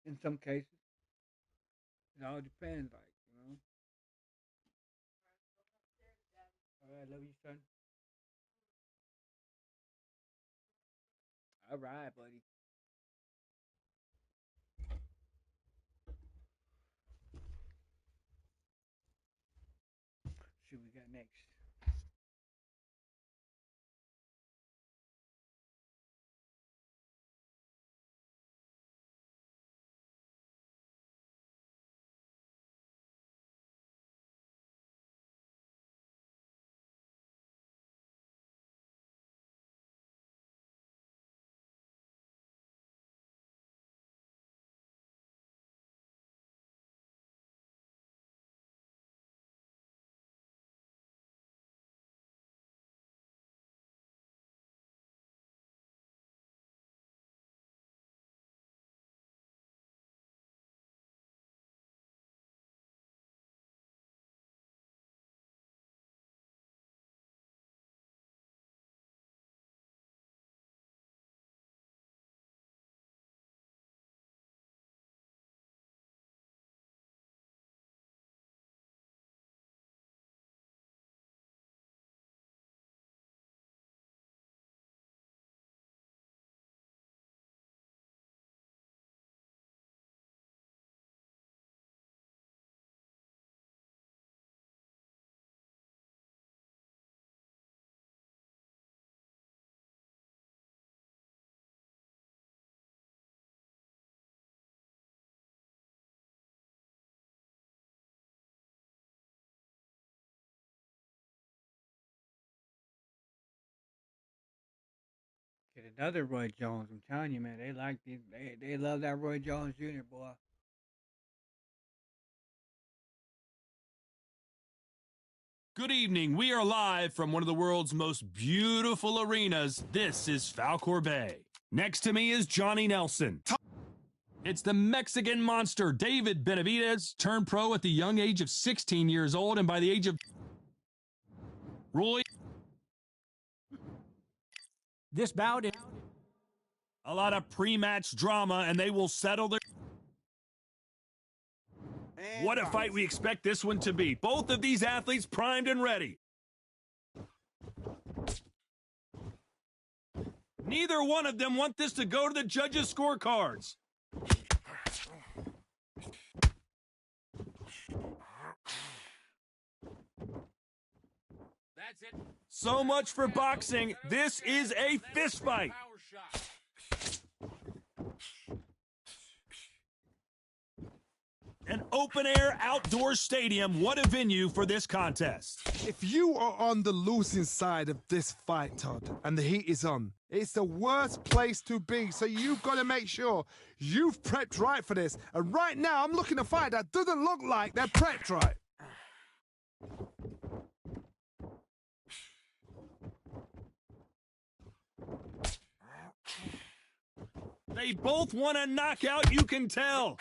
In some cases. It all depends, like, you know. All right, love you, son. All right, buddy. See what we got next. Get another Roy Jones. I'm telling you, man, they love that Roy Jones Jr. boy. Good evening. We are live from one of the world's most beautiful arenas. This is Falcor Bay. Next to me is Johnny Nelson. It's the Mexican monster, David Benavidez, turned pro at the young age of 16 years old, and by the age of Roy. This bout is a lot of pre-match drama, and they will settle their... What a fight we expect this one to be. Both of these athletes primed and ready. Neither one of them want this to go to the judges' scorecards. That's it. So much for boxing. This is a fist fight. Power shot. An open-air outdoor stadium. What a venue for this contest. If you are on the losing side of this fight, Todd, and the heat is on, it's the worst place to be. So you've got to make sure you've prepped right for this. And right now, I'm looking at a fight that doesn't look like they're prepped right. They both want a knockout, you can tell.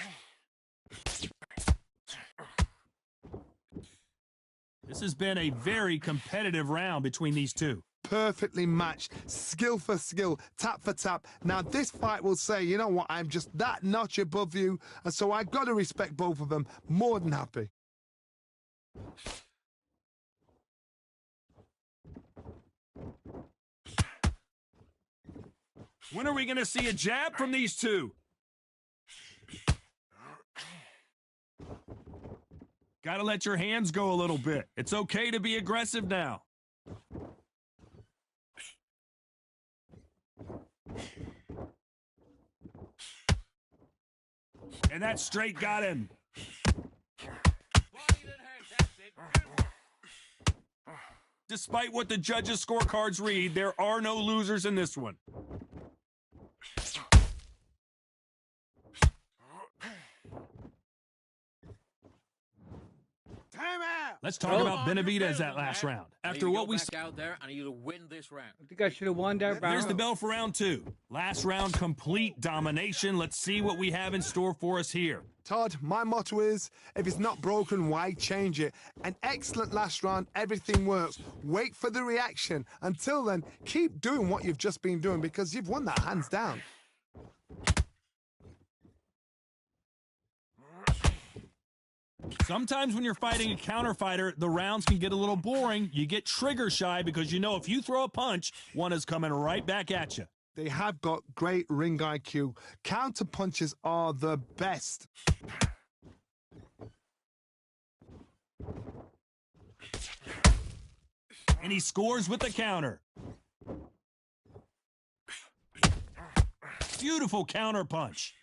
This has been a very competitive round between these two. Perfectly matched, skill for skill, tap for tap. Now this fight will say, you know what, I'm just that notch above you, and so I've got to respect both of them. More than happy. When are we going to see a jab from these two? Got to let your hands go a little bit. It's okay to be aggressive now. And that straight got him. Despite what the judges' scorecards read, there are no losers in this one. Let's talk about Benavidez that last round. After what we saw out there, I need you to win this round. I think I should have won that round. There's the bell for round two. Last round, complete domination. Let's see what we have in store for us here. Todd, my motto is, if it's not broken, why change it? An excellent last round, everything works. Wait for the reaction. Until then, keep doing what you've just been doing because you've won that hands down. Sometimes when you're fighting a counter fighter, the rounds can get a little boring. You get trigger shy because you know if you throw a punch, one is coming right back at you. They have got great ring IQ. Counter punches are the best. And he scores with the counter. Beautiful counter punch.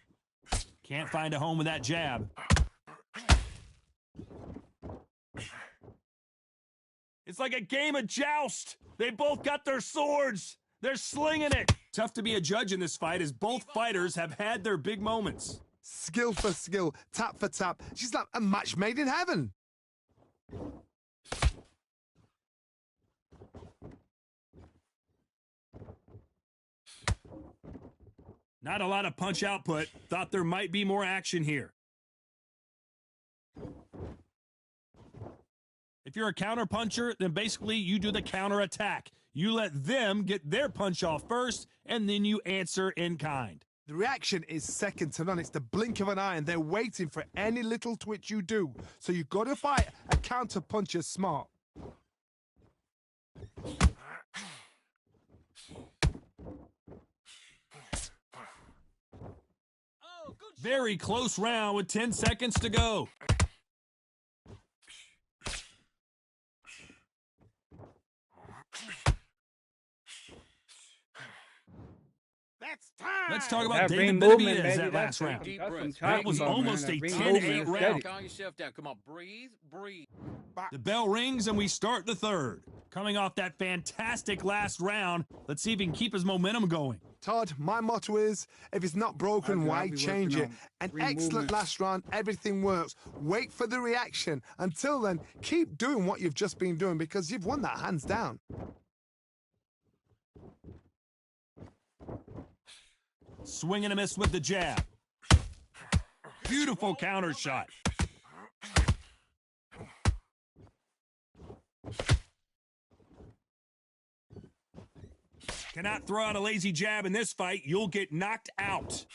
Can't find a home with that jab. It's like a game of joust. They both got their swords. They're slinging it. Tough to be a judge in this fight as both fighters have had their big moments. Skill for skill, tap for tap. She's like a match made in heaven. Not a lot of punch output. Thought there might be more action here. If you're a counter puncher, then basically you do the counter attack. You let them get their punch off first, and then you answer in kind. The reaction is second to none. It's the blink of an eye, and they're waiting for any little twitch you do. So you've got to fight a counter puncher smart. Very close round with 10 seconds to go. Let's talk about David Benavidez that last round. That was almost a 10-8 round. Calm yourself down. Come on, breathe, breathe. The bell rings and we start the third. Coming off that fantastic last round, let's see if he can keep his momentum going. Todd, my motto is, if it's not broken, why change it? An excellent last round, everything works. Wait for the reaction. Until then, keep doing what you've just been doing because you've won that hands down. Swing and a miss with the jab. Beautiful counter shot. Cannot throw out a lazy jab in this fight. You'll get knocked out.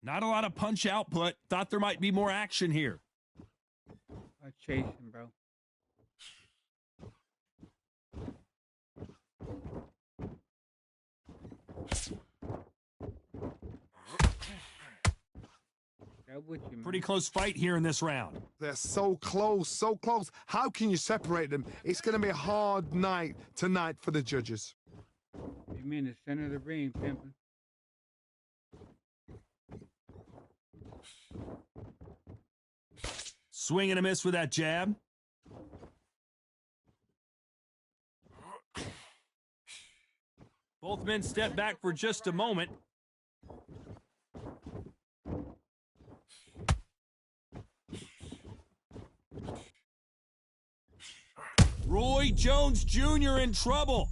Not a lot of punch output. Thought there might be more action here. I'm chasing, bro. I'm with you, man. Pretty close fight here in this round. They're so close, so close. How can you separate them? It's going to be a hard night tonight for the judges. You mean the center of the ring, pimpin'? Swing and a miss with that jab. Both men step back for just a moment. Roy Jones Jr. in trouble.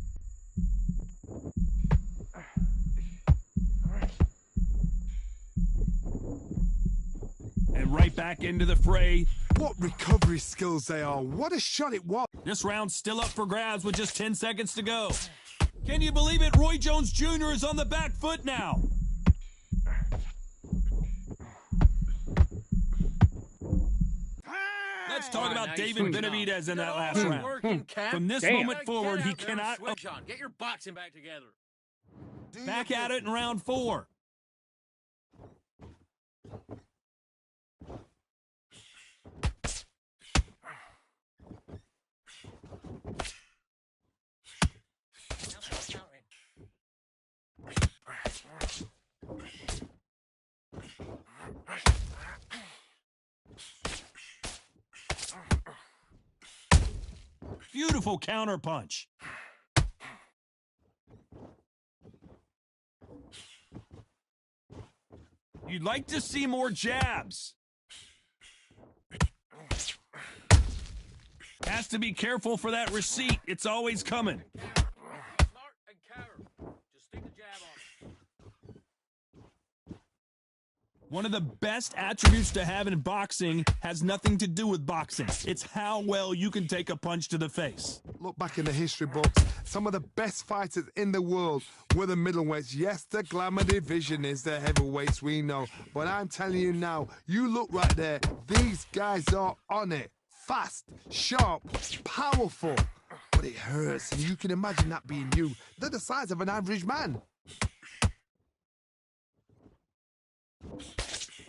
And right back into the fray. What recovery skills they are. What a shot it was. This round's still up for grabs with just 10 seconds to go. Can you believe it? Roy Jones Jr. is on the back foot now. Let's talk about David Benavidez in that last round. From this moment forward, he cannot... Switch on. Get your boxing back together. Back at it in round 4. Beautiful counter punch. You'd like to see more jabs. Has to be careful for that receipt. It's always coming. Smart and counter. Just stick the jab on it. One of the best attributes to have in boxing has nothing to do with boxing. It's how well you can take a punch to the face. Look back in the history books. Some of the best fighters in the world were the middleweights. Yes, the glamour division is the heavyweights, we know. But I'm telling you now, you look right there. These guys are on it. Fast, sharp, powerful. But it hurts, and you can imagine that being you. They're the size of an average man.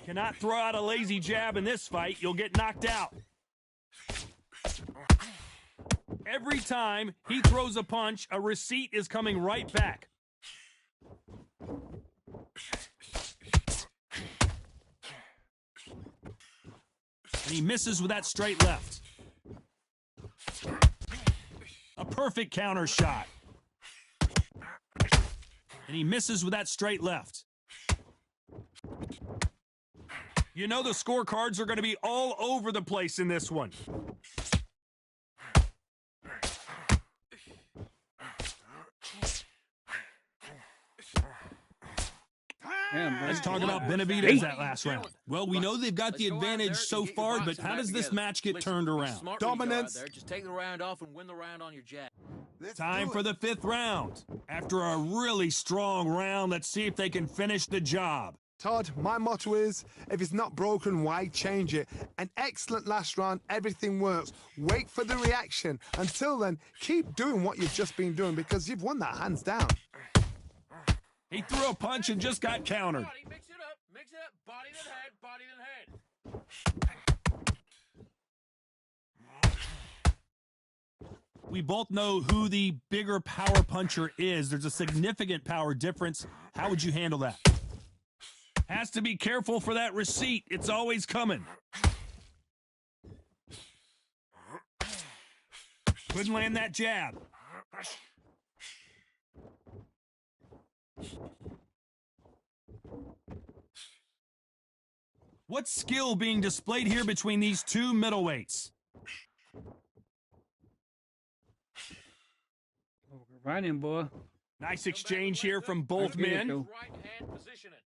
Cannot throw out a lazy jab in this fight. You'll get knocked out. Every time he throws a punch, a receipt is coming right back. And he misses with that straight left. A perfect counter shot. And he misses with that straight left. You know the scorecards are going to be all over the place in this one. Let's talk about Benavidez that last round. Well, we know they've got the advantage so far, but how does this match get turned around? Dominance. Just take the round off and win the round on your jab. Time for the 5th round. After a really strong round, let's see if they can finish the job. Todd, my motto is, if it's not broken, why change it? An excellent last round, everything works. Wait for the reaction. Until then, keep doing what you've just been doing because you've won that hands down. He threw a punch and just got countered. Mix it up, body then head, body then head. We both know who the bigger power puncher is. There's a significant power difference. How would you handle that? Has to be careful for that receipt. It's always coming. Couldn't land that jab. What skill being displayed here between these two middleweights? Running, boy. Nice exchange here from both men. Right hand positioning.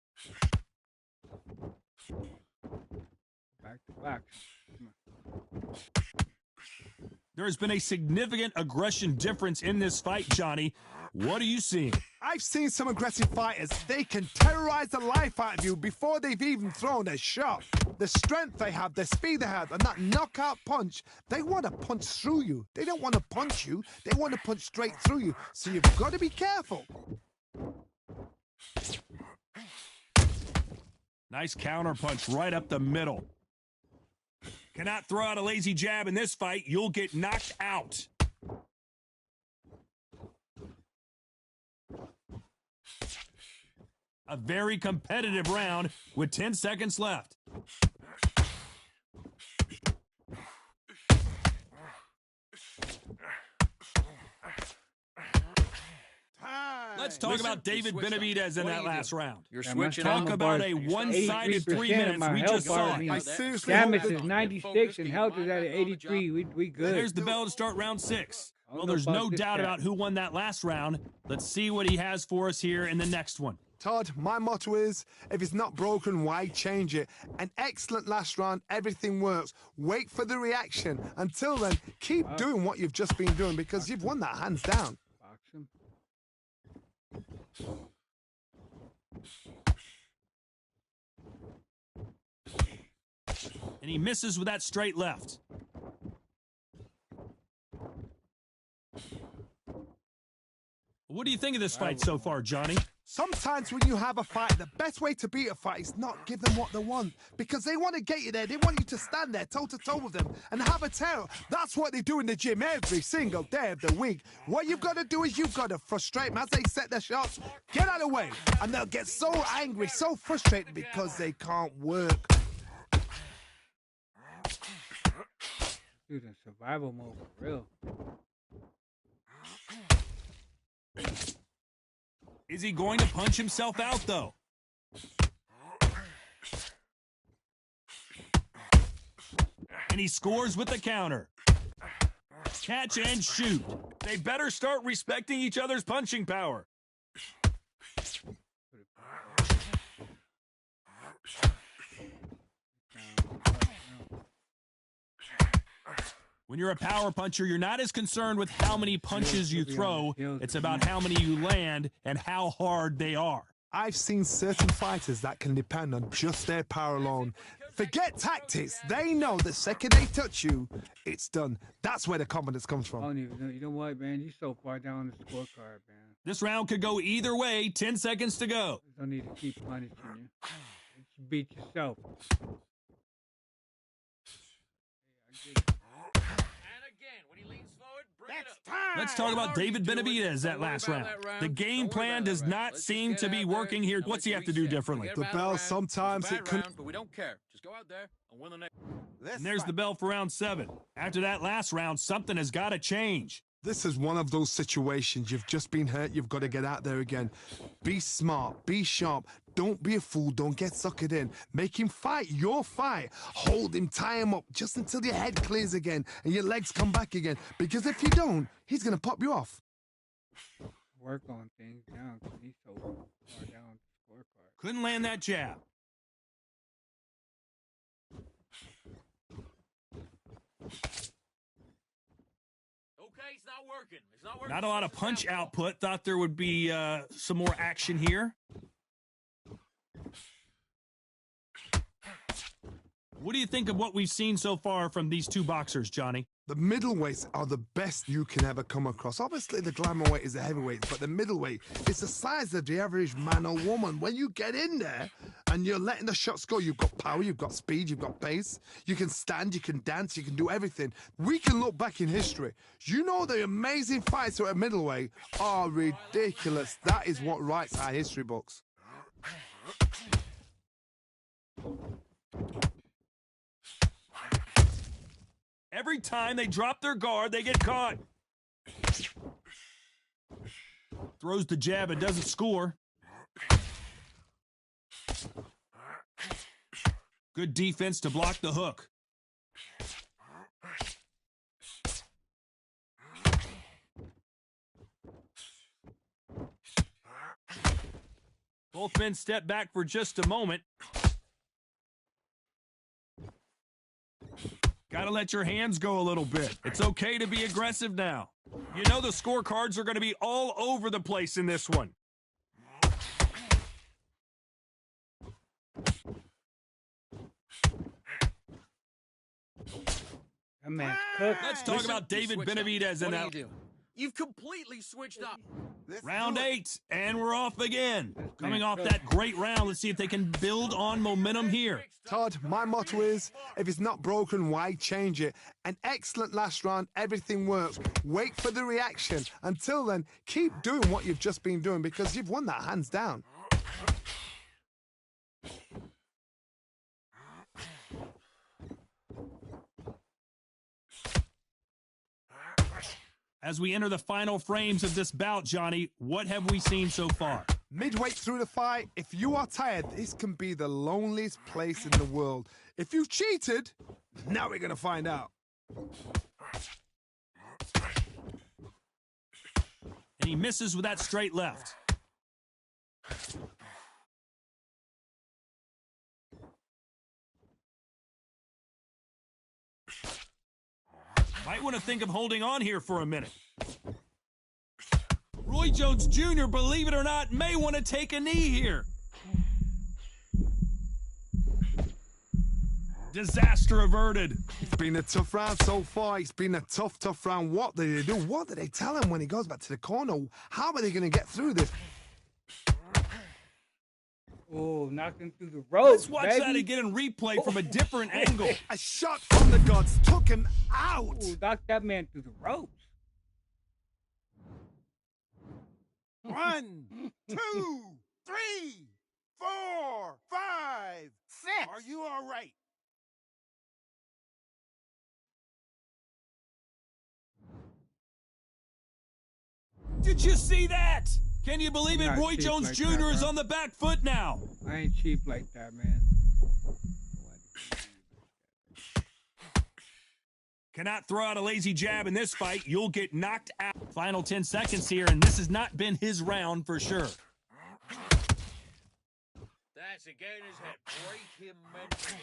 Back to back. There's been a significant aggression difference in this fight, Johnny. What are you seeing? I've seen some aggressive fighters. They can terrorize the life out of you before they've even thrown a shot. The strength they have, the speed they have, and that knockout punch, they want to punch through you. They don't want to punch you. They want to punch straight through you. So you've got to be careful. Nice counter punch right up the middle. Cannot throw out a lazy jab in this fight. You'll get knocked out. A very competitive round with 10 seconds left. Let's talk about David Benavidez in that last round. You're switching up. Talk about a one-sided 3 minutes. We just saw it. I seriously Damage hope is 96 and health is at 83. We good. There's the bell to start round 6. Well, there's no doubt about who won that last round. Let's see what he has for us here in the next one. Todd, my motto is, if it's not broken, why change it? An excellent last round, everything works. Wait for the reaction. Until then, keep doing what you've just been doing because you've won that hands down. Box him. And he misses with that straight left. What do you think of this fight so far, Johnny? Sometimes when you have a fight, the best way to beat a fight is not give them what they want. Because they want to get you there. They want you to stand there toe-to-toe with them and have a tear. That's what they do in the gym every single day of the week. What you've got to do is you've got to frustrate them as they set their shots. Get out of the way. And they'll get so angry, so frustrated because they can't work. Dude, in survival mode for real. Is he going to punch himself out, though? And he scores with the counter. Catch and shoot. They better start respecting each other's punching power. When you're a power puncher, you're not as concerned with how many punches you throw. It's about how many you land and how hard they are. I've seen certain fighters that can depend on just their power alone. Forget tactics. They know the second they touch you, it's done. That's where the confidence comes from. I don't even know. You know what, man? You're so far down the scorecard, man. This round could go either way. 10 seconds to go. You don't need to keep punishing you. You beat yourself. Let's talk about David Benavidez that last round. The game plan does not seem to be working here. What's he have to do differently? The bell, sometimes it could... But we don't care. Just go out there and win the next. And there's the bell for round 7. After that last round, something has got to change. This is one of those situations. You've just been hurt. You've got to get out there again. Be smart. Be sharp. Don't be a fool. Don't get suckered in. Make him fight your fight. Hold him. Tie him up just until your head clears again and your legs come back again. Because if you don't, he's going to pop you off. Work on things down because he's so far down the scorecard. Couldn't land that jab. It's not working. It's not working. Not a lot of punch output. Thought there would be some more action here. What do you think of what we've seen so far from these two boxers, Johnny? The middleweights are the best you can ever come across. Obviously, the glamour weight is the heavyweight, but the middleweight is the size of the average man or woman. When you get in there and you're letting the shots go, you've got power, you've got speed, you've got pace. You can stand, you can dance, you can do everything. We can look back in history. You know the amazing fights at middleweight are ridiculous. That is what writes our history books. Every time they drop their guard, they get caught. Throws the jab and doesn't score. Good defense to block the hook. Both men step back for just a moment. Gotta let your hands go a little bit. It's okay to be aggressive now. You know the scorecards are going to be all over the place in this one. That man's cooked. Let's talk about David Benavidez in that. You've completely switched up. Round 8, and we're off again. Coming off that great round, let's see if they can build on momentum here. Todd, my motto is, if it's not broken, why change it? An excellent last round, everything works. Wait for the reaction. Until then, keep doing what you've just been doing because you've won that hands down. As we enter the final frames of this bout, Johnny, what have we seen so far? Midway through the fight, if you are tired, this can be the loneliest place in the world. If you cheated, now we're going to find out. And he misses with that straight left. Might want to think of holding on here for a minute. Roy Jones Jr., believe it or not, may want to take a knee here. Disaster averted. It's been a tough round so far. It's been a tough round. What do they do? What do they tell him when he goes back to the corner? How are they going to get through this? Oh, knocked him through the ropes. Let's watch that again in replay from a different angle. A shot from the gods took him out. Oh, knocked that man through the ropes. 1, 2, 3, 4, 5, 6. Are you all right? Did you see that? Can you believe it? Not Roy cheap Jones like Jr. that, is bro. on the back foot now. I ain't cheap like that, man. Cannot throw out a lazy jab in this fight. You'll get knocked out. Final 10 seconds here, and this has not been his round for sure. That's again his head. Break him mentally.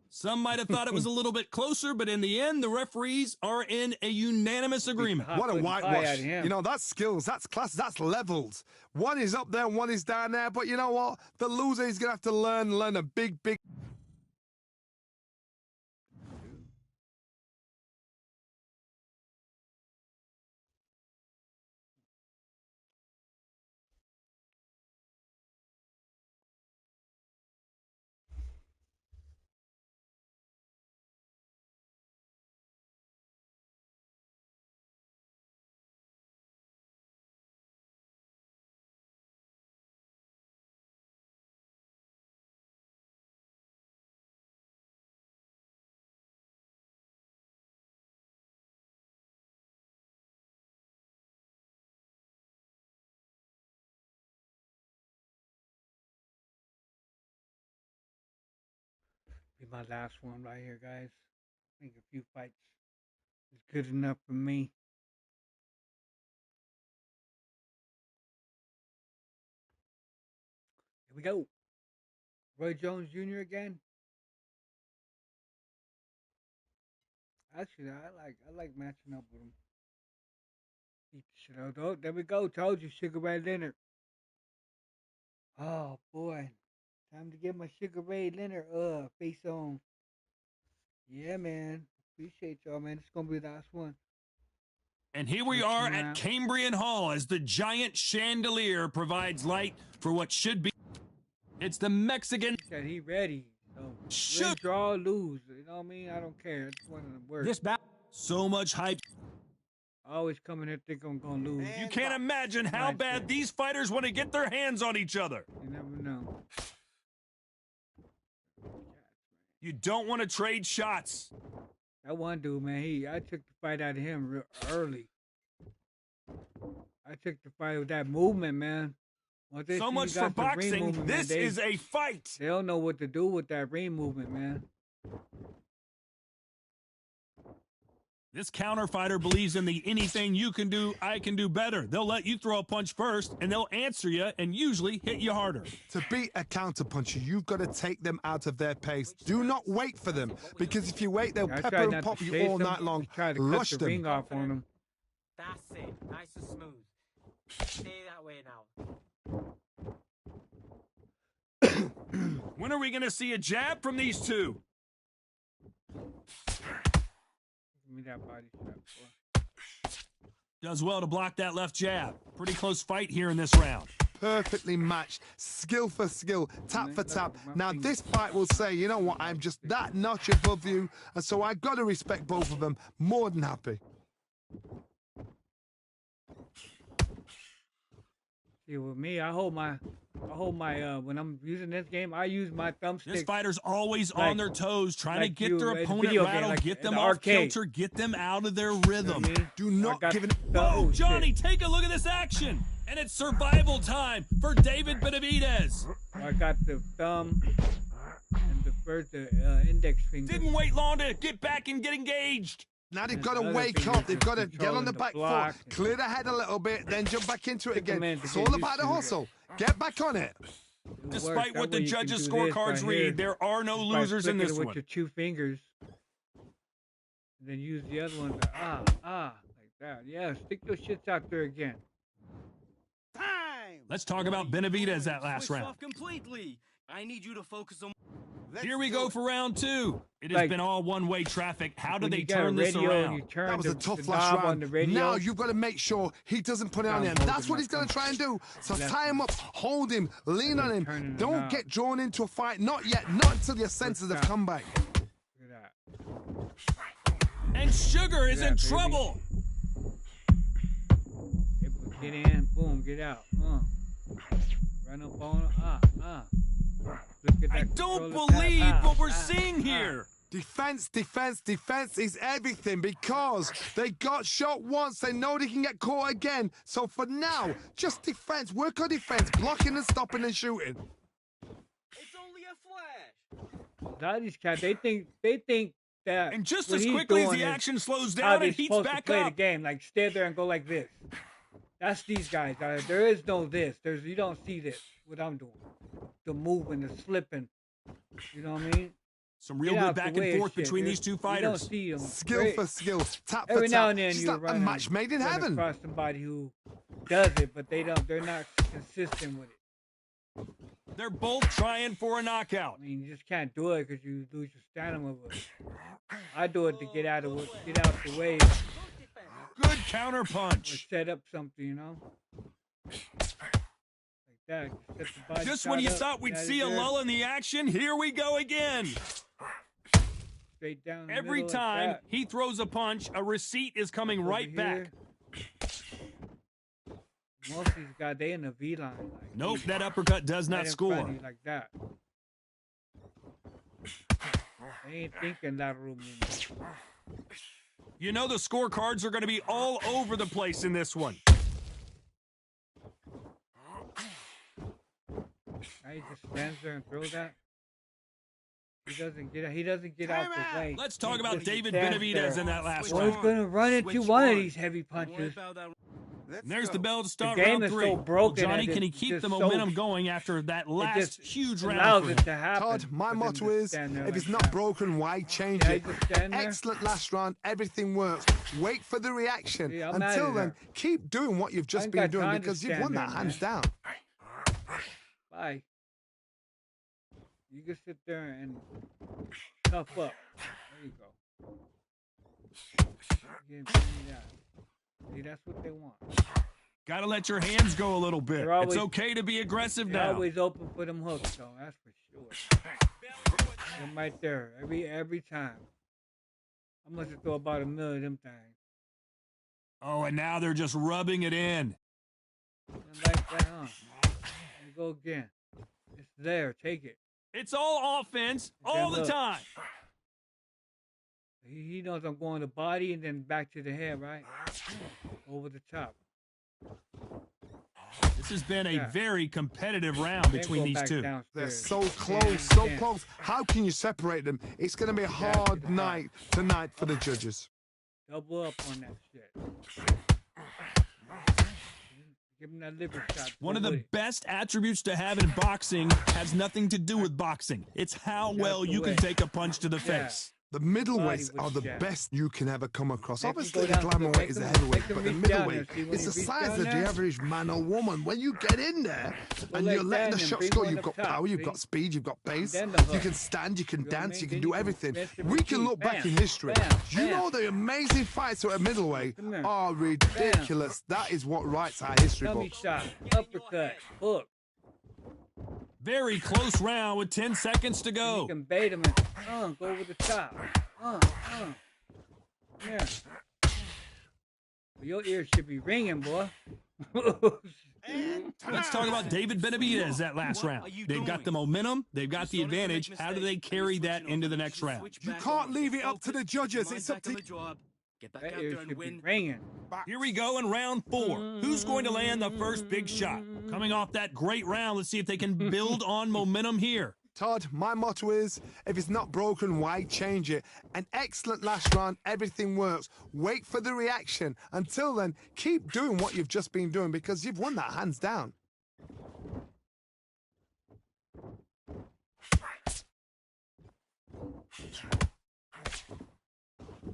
Some might have thought it was a little bit closer, but in the end, the referees are in a unanimous agreement. What a whitewash. You know, that's skills, that's class, that's levels. One is up there, one is down there, but you know what? The loser is going to have to learn a big... Be my last one right here, guys. I think a few fights is good enough for me. Here we go. Roy Jones Jr. again. Actually, I like matching up with him. Eat the shit out. Oh, there we go. Told you, Sugar Ray Leonard. Oh boy, time to get my Sugar Ray Leonard face on. Yeah, man. Appreciate y'all, man. It's gonna be the last one. And here we are at Cambrian Hall as the giant chandelier provides light for what should be. It's the Mexican. He said he ready. So win, draw, lose. You know what I mean? I don't care. It's one of the words. This bout. So much hype. I always come in here think I'm gonna lose. You can't imagine how bad these fighters want to get their hands on each other. You never know. You don't want to trade shots. That one dude, man, I took the fight out of him real early. I took the fight with that movement, man. So much for boxing. Movement, this is a fight. They don't know what to do with that ring movement, man. This counter fighter believes in the anything you can do, I can do better. They'll let you throw a punch first, and they'll answer you and usually hit you harder. To beat a counter puncher, you've got to take them out of their pace. Do not wait for them, because if you wait, they'll pepper and pop you all night long. Try to rush cut the ring off on them. That's it. Nice and smooth. Stay that way now. When are we going to see a jab from these two? Give me that body shot, boy. Does well to block that left jab. Pretty close fight here in this round. Perfectly matched, skill for skill, tap for tap. Now this fight will say, you know what, I'm just that notch above you, and so I got to respect both of them. More than happy. See, with me, I hold my when I'm using this game, I use my thumbstick. This fighter's always like- on their toes, trying like to get you their in a opponent video game, rattled, like get in them the off arcade. kilter, get them out of their You know rhythm. what I mean? Do I not got give it. Whoa, shit. Johnny, take a look at this action. And it's survival time for David Benavidez. I got the thumb and the first index finger. Didn't wait long to get back and get engaged. Now they've And got the to other wake thing up. is They've just got to get on controlling the the back block foot, clear the head a little bit, then jump back into it Take a again. minute to It's get all used about the to it. hustle. Get back on it. It Despite works. That what way the you can judges' do this scorecards right here read, there are no just by losers in flicking this it with one. your two fingers. And then use the other one to like that. Yeah, stick those shits out there again. Time. Let's talk about Benavidez that last Switch round. off completely. I need you to focus on. Here we go for round two. It has Like, been all one-way traffic. How do When they you got a turn this radio and around? you turn That was the, a tough the last knob on round. the radio. Now you've got to make sure he doesn't put it on I'm there. And that's holding what my he's going to thumb. try and do. So Left tie him up, hold him, lean And on then him. turning the Don't knob. get drawn into a fight. Not yet. Not until your senses have stop. come back. Look at that. And Sugar is Yeah, in baby. trouble. Get in, boom, get out. Run up on Look at that I don't controller believe pad. what we're seeing here. Defense, defense, defense is everything because they got shot once. They know they can get caught again. So for now, just defense. Work on defense. Blocking and stopping and shooting. It's only a flash. A lot of these cats, they think that. And just what as he's quickly as doing the is action slows how down, they're it heats supposed to back play the up. game. Like stay there and go like this. That's these guys. There is no this. You don't see this. What I'm doing, the moving, the slipping. You know what I mean? Some real Get good out the back way and of forth shit. between these two You don't fighters. see them. Skill for skill. Tap for Every tap. now and then It's you like a run match made in heaven. across somebody who does it, but they're not consistent with it. They're both trying for a knockout. I mean, you just can't do it because you lose your stamina. I do it to get out the way Good counter or punch. set up something, you know. Like that. Set the body Just when shot you up, thought we'd get see a out of there, lull in the action, here we go again. straight down the Every middle like time that. he throws a punch, a receipt is coming Over right back. here. Most of these guys, they in the V line. Like, Nope, that uppercut does right not in score. front of you like that. They ain't thinking that room anymore. You know the scorecards are going to be all over the place in this one. Now he just stands there and throws that. He doesn't get out the way. Let's talk He about just David stands Benavidez there. in that last Well, he's round. gonna run into Switch one of on. these heavy Don't worry punches. about that. And there's the bell to start game round is three. so broken Johnny, that can he it's keep just the so- momentum going after that last just huge round allows for it him? to happen. Todd, my for them motto to is, stand there if it's like not that. broken, why change Yeah, it? he just stand there. Excellent last round. Everything works. Wait for the reaction. Yeah, I'm Until outta then, there. keep doing what you've I just ain't been got doing time to because you've stand won that there, hands man. down. Bye. You can sit there and tough up. There you go. You can see that. See, that's what they want. Got to let your hands go a little bit. They're always- It's okay to be aggressive They're now. always open for them hooks, though. That's for sure. I'm right there every time. I must have thrown about 1 million of them things. Oh, and now they're just rubbing it in. And like that, huh? There you go again. It's there. Take it. It's all offense all the look. time. He knows I'm going to body and then back to the head, right? Over the top. This has been a Yeah. very competitive round Then between go these back two. They're downstairs. so Yeah, close, so yeah. close. How can you separate them? It's going to be a hard night tonight for the judges. Double up on that shit. Give him that liver shot. One of Go the with it. best attributes to have in boxing has nothing to do with boxing. It's how well the you can way. take a punch to the Yeah. face. The Body middleweights with are the jab. best you can ever come across. Make 'em Obviously, go the down to glamour weight make is the 'em- heavyweight, make 'em but the reach down middleweight there. See, when is he the reach size down of the there? average man or woman. When you get in there and like you're letting that the and shots bring go, one you've up got top, power, you've see? got speed, you've got pace. Then the You hook. can stand, you can You know what I dance, mean? you can Then do you can everything. rinse and We can repeat. look back Bam, in history. bam, Do you bam. know the amazing fights at middleweight Come here. are ridiculous? That is what writes our history Tummy books. shot, uppercut, hook. Very close round with 10 seconds to You go. can bait him and go over the top. Come here. Your ears should be ringing, boy. Let's talk about David Benavidez that last What round. are you They've got doing? the momentum, they've got the You started to make advantage. How do they mistakes, carry and that switching into off, the and next you round? switch You back can't on. leave it up to Focus, the judges. mind It's up back on to the job. Get back That out ear there and should be win. ringing. Here we go in round 4. Who's going to land the first big shot? Coming off that great round, let's see if they can build on momentum here. Todd, my motto is, if it's not broken, why change it? An excellent last round, everything works. Wait for the reaction. Until then, keep doing what you've just been doing because you've won that hands down.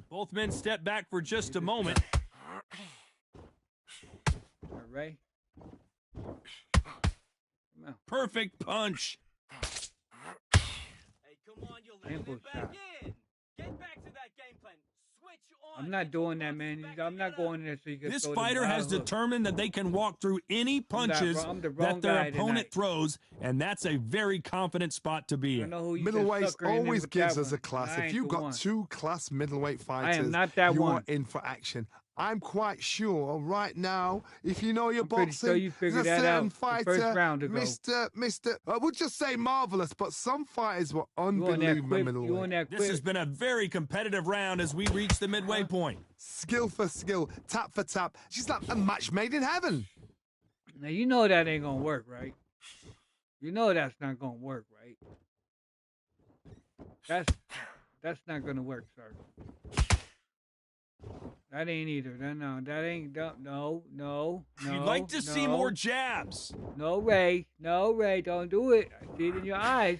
Both men step back for just a moment. All right. Come on. Perfect punch. Hey, come on, you're letting Ankle it back shot. in. Get back to that game plan. Switch on. I'm not Get your doing that, boxes man. back I'm not together. going there so you can This throw fighter the has wild hook. determined that they can walk through any punches I'm the wrong that their guy opponent tonight. throws, and that's a very confident spot to be I in. know who you just Middleweights sucker in there always with gives that us a one. class. I If ain't you've the got one. two class middleweight fighters, not that you one. are in for action. I'm quite sure right now, if you know your I'm pretty boxing, sure you figured there's a that certain out the fighter, first round ago. Mr. I would just say marvelous, but some fighters were You on that unbelievable quick? You middleweight. on that This quick? has been a very competitive round as we reach the midway point. Skill for skill, tap for tap. She's like a match made in heaven. Now you know that ain't gonna work, right? You know that's not gonna work, right? That's not gonna work, sir. That ain't either. No, that ain't. No. You'd like to see more jabs. No, Ray. No, Ray. Don't do it. I see it in your eyes.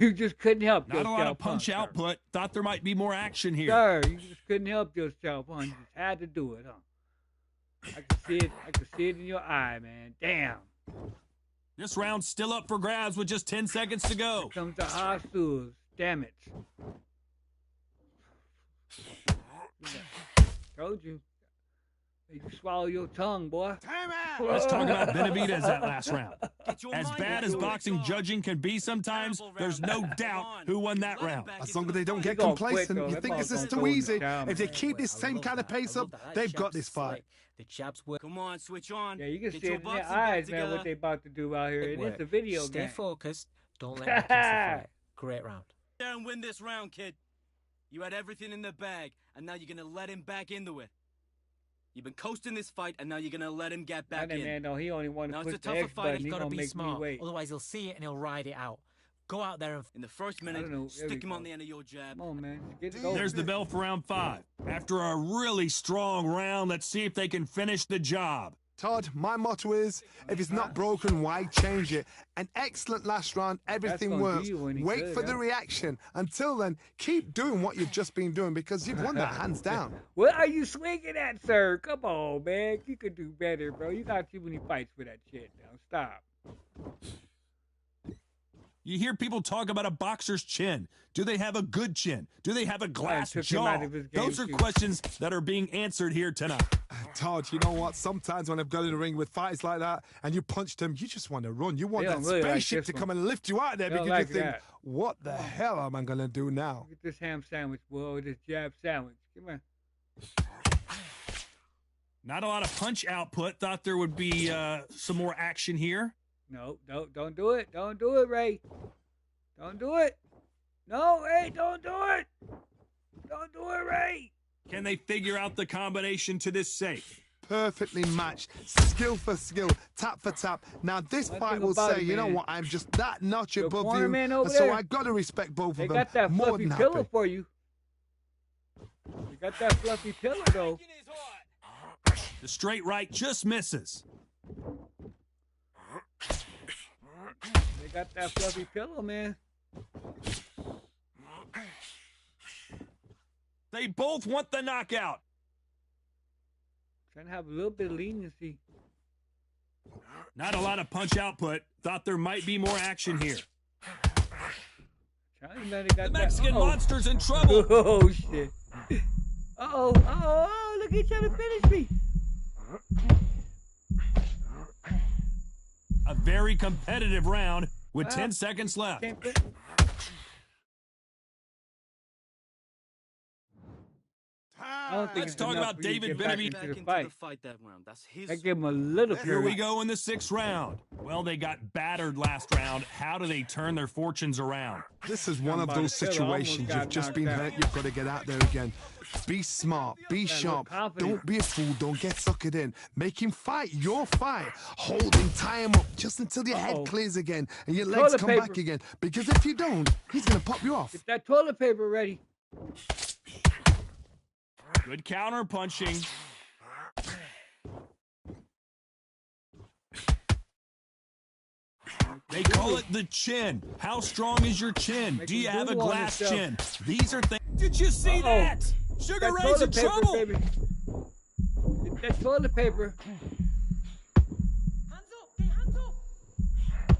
You just couldn't help Not yourself. a lot of punch huh, sir? output. Thought there might be more action here. Sir, you just couldn't help yourself, huh? You just had to do it, huh? I can see it. I can see it in your eye, man. Damn. This round's still up for grabs with just 10 seconds to go. Here comes the Asus. Damn it. Told you. You swallow your tongue, boy. Time out. Let's talk about Benavidez that last round. Get your As mind bad back as on the boxing job. judging can be sometimes, there's no doubt who won that round. As long as they don't get gonna quit, complacent, though. you That think this ball's is gonna too go in the easy. town, If they man. keep this same kind of pace up, they've got this fight. The chaps work. Come on, switch on. Yeah, you can Get see your it in their boxing back eyes, man, together. what they about to do out here. It It is worked. a video Stay game. focused. Don't let them catch the fight. Great round. There and win this round, kid. You had everything in the bag, and now you're gonna let him back into it. You've been coasting this fight, and now you're gonna let him get back That in. man, though, he only want Now to it's a push the tougher X fight, button. he's He Gotta gonna be make me smart. wait. Otherwise, he'll see it and he'll ride it out. Go out there and In the first I minute, don't know. There we stick him go. on the end of your jab. Come on, man. Get it over. There's the bell for round 5. After a really strong round, let's see if they can finish the job. Todd, my motto is, if it's not broken, why change it? An excellent last round, everything gonna do works. you any Wait good, for the huh? reaction. Until then, keep doing what you've just been doing because you've won that hands down. What are you swinging at, sir? Come on, man. You could do better, bro. You got too many fights for that shit now. Stop. You hear people talk about a boxer's chin. Do they have a good chin? Do they have a glass took him jaw? out of his game, Those are too. questions that are being answered here tonight. Todd, you know what? Sometimes when I've got in the ring with fighters like that and you punch them, you just want to run. You want They that don't really like spaceship this to one. come and lift you out of there They don't because like you think, that. what the hell am I going to do now? Get this ham sandwich, boy. This jab sandwich. Come on. Not a lot of punch output. Thought there would be some more action here. No, don't do it. Don't do it, Ray. Don't do it. No, Ray, don't do it. Don't do it, Ray. Can they figure out the combination to this safe? Perfectly matched, skill for skill, tap for tap. Now this One fight thing will about say, it, you know man, what? I'm just that notch your above corner you, man over and so there, I got to respect both They of them. got that More fluffy than pillow happy. for you. They got that fluffy pillow, though. The straight right just misses. They got that fluffy pillow, man. They both want the knockout. Trying to have a little bit of leniency. Not a lot of punch output. Thought there might be more action here. The Mexican monster's in trouble. Oh, shit. Oh, look, he's trying to finish me. A very competitive round with 10 seconds left. Let's talk about David Benavidez. Back into the fight that round. That's his. I give him a little. Here we go in the 6th round. Well, they got battered last round. How do they turn their fortunes around? This is one of those situations. You've just been hurt. You've got to get out there again. Be smart. Be sharp. Don't be a fool. Don't get suckered in. Make him fight your fight. Hold him, tie him up just until your head clears again and your legs come back again. Because if you don't, he's going to pop you off. Get that toilet paper ready. Good counter punching. They call it the chin. How strong is your chin? Do you have a glass chin? These are things. Did you see that? Sugar Ray's in trouble. Baby. Get that toilet paper. Hands up!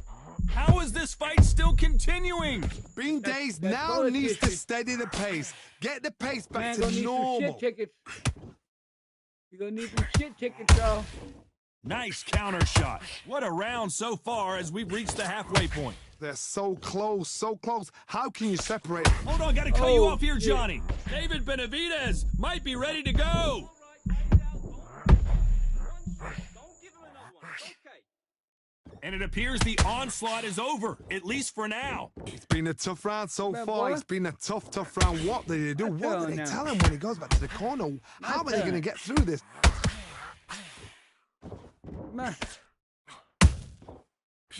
How is this fight still continuing? Bean Days now needs to steady the pace. Get the pace back to normal. Shit tickets. You're gonna need some shit tickets, y'all. Nice counter shot. What a round so far as we've reached the halfway point. They're so close, so close. How can you separate? Hold on, gotta cut you off here, Johnny. David Benavidez might be ready to go. And it appears the onslaught is over, at least for now. It's been a tough round so far. It's been a tough round. What do they do? What do they tell him when he goes back to the corner? How are they going to get through this?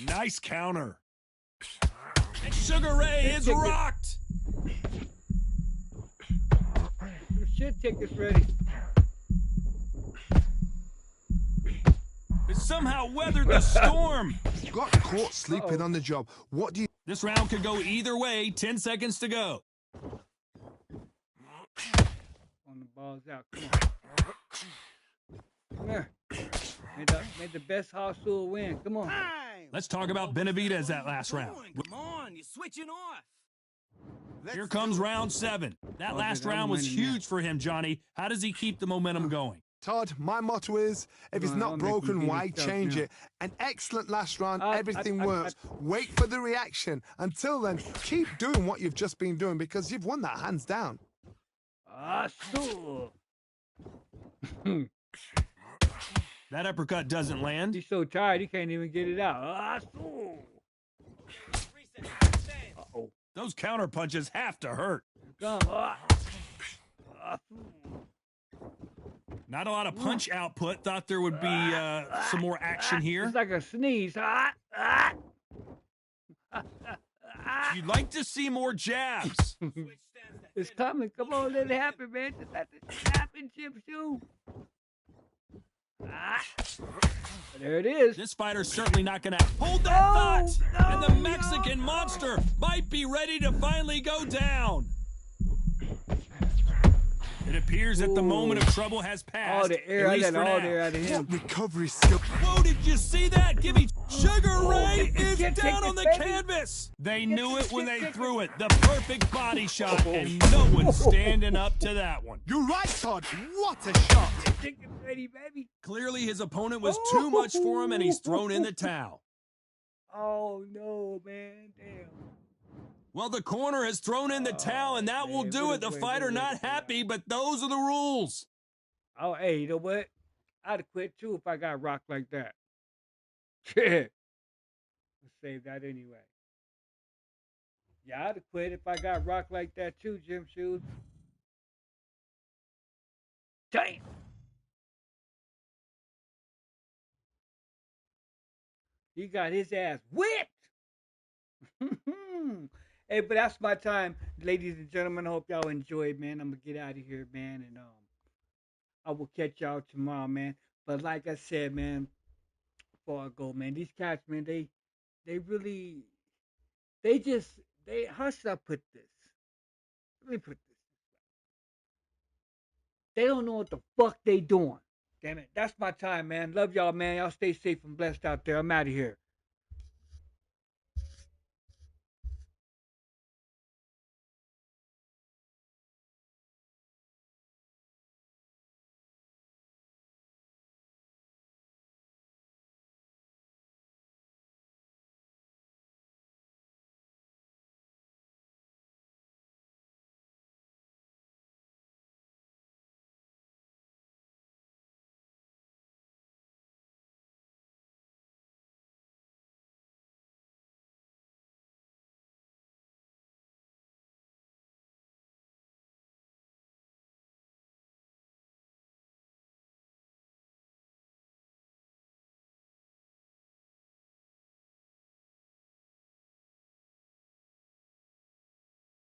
Nice counter. And Sugar Ray is rocked. Shit tickets ready. It somehow weathered the storm. Got caught sleeping on the job. What do you... This round could go either way. 10 seconds to go. On the balls out. Come here. Made the best hostile win. Come on. Let's talk about Benavidez that last round. Come on, you're switching off. Here comes round 7. That last round was huge for him, Johnny. How does he keep the momentum going? Todd, my motto is, if it's not broken, why change it? An excellent last round, everything works. Wait for the reaction. Until then, keep doing what you've just been doing because you've won that hands down. That uppercut doesn't land. He's so tired, he can't even get it out. Those counter punches have to hurt. Not a lot of punch output. Thought there would be some more action here. It's like a sneeze. You'd like to see more jabs. It's coming. Come on, let it happen, man. Just let it happen, Jim Shoe. There it is. This fighter's certainly not going to hold that thought. And the Mexican monster might be ready to finally go down. It appears that the moment of trouble has passed. All the air, I got all the air out of him. What recovery skill. Whoa, did you see that? Give me... Sugar Ray is down on the canvas. They knew it when they threw it. The perfect body shot, and no one's standing up to that one. You're right, Todd. What a shot. Ready, baby. Clearly, his opponent was too much for him, and he's thrown in the towel. Oh, no, man. Damn. Well, the corner has thrown in the towel, and that will do it. The fighter not happy, but those are the rules. Oh, hey, you know what? I'd have quit, too, if I got rocked like that. Let's save that anyway. Yeah, I'd have quit if I got rocked like that, too, Jim Shoes. Damn. He got his ass whipped. Hey, but that's my time, ladies and gentlemen. I hope y'all enjoyed, man. I'm gonna get out of here, man, and I will catch y'all tomorrow, man. But like I said, man, before I go, man, these cats, man, they how should I put this? Let me put this. They don't know what the fuck they doing. Damn it. That's my time, man. Love y'all, man. Y'all stay safe and blessed out there. I'm out of here.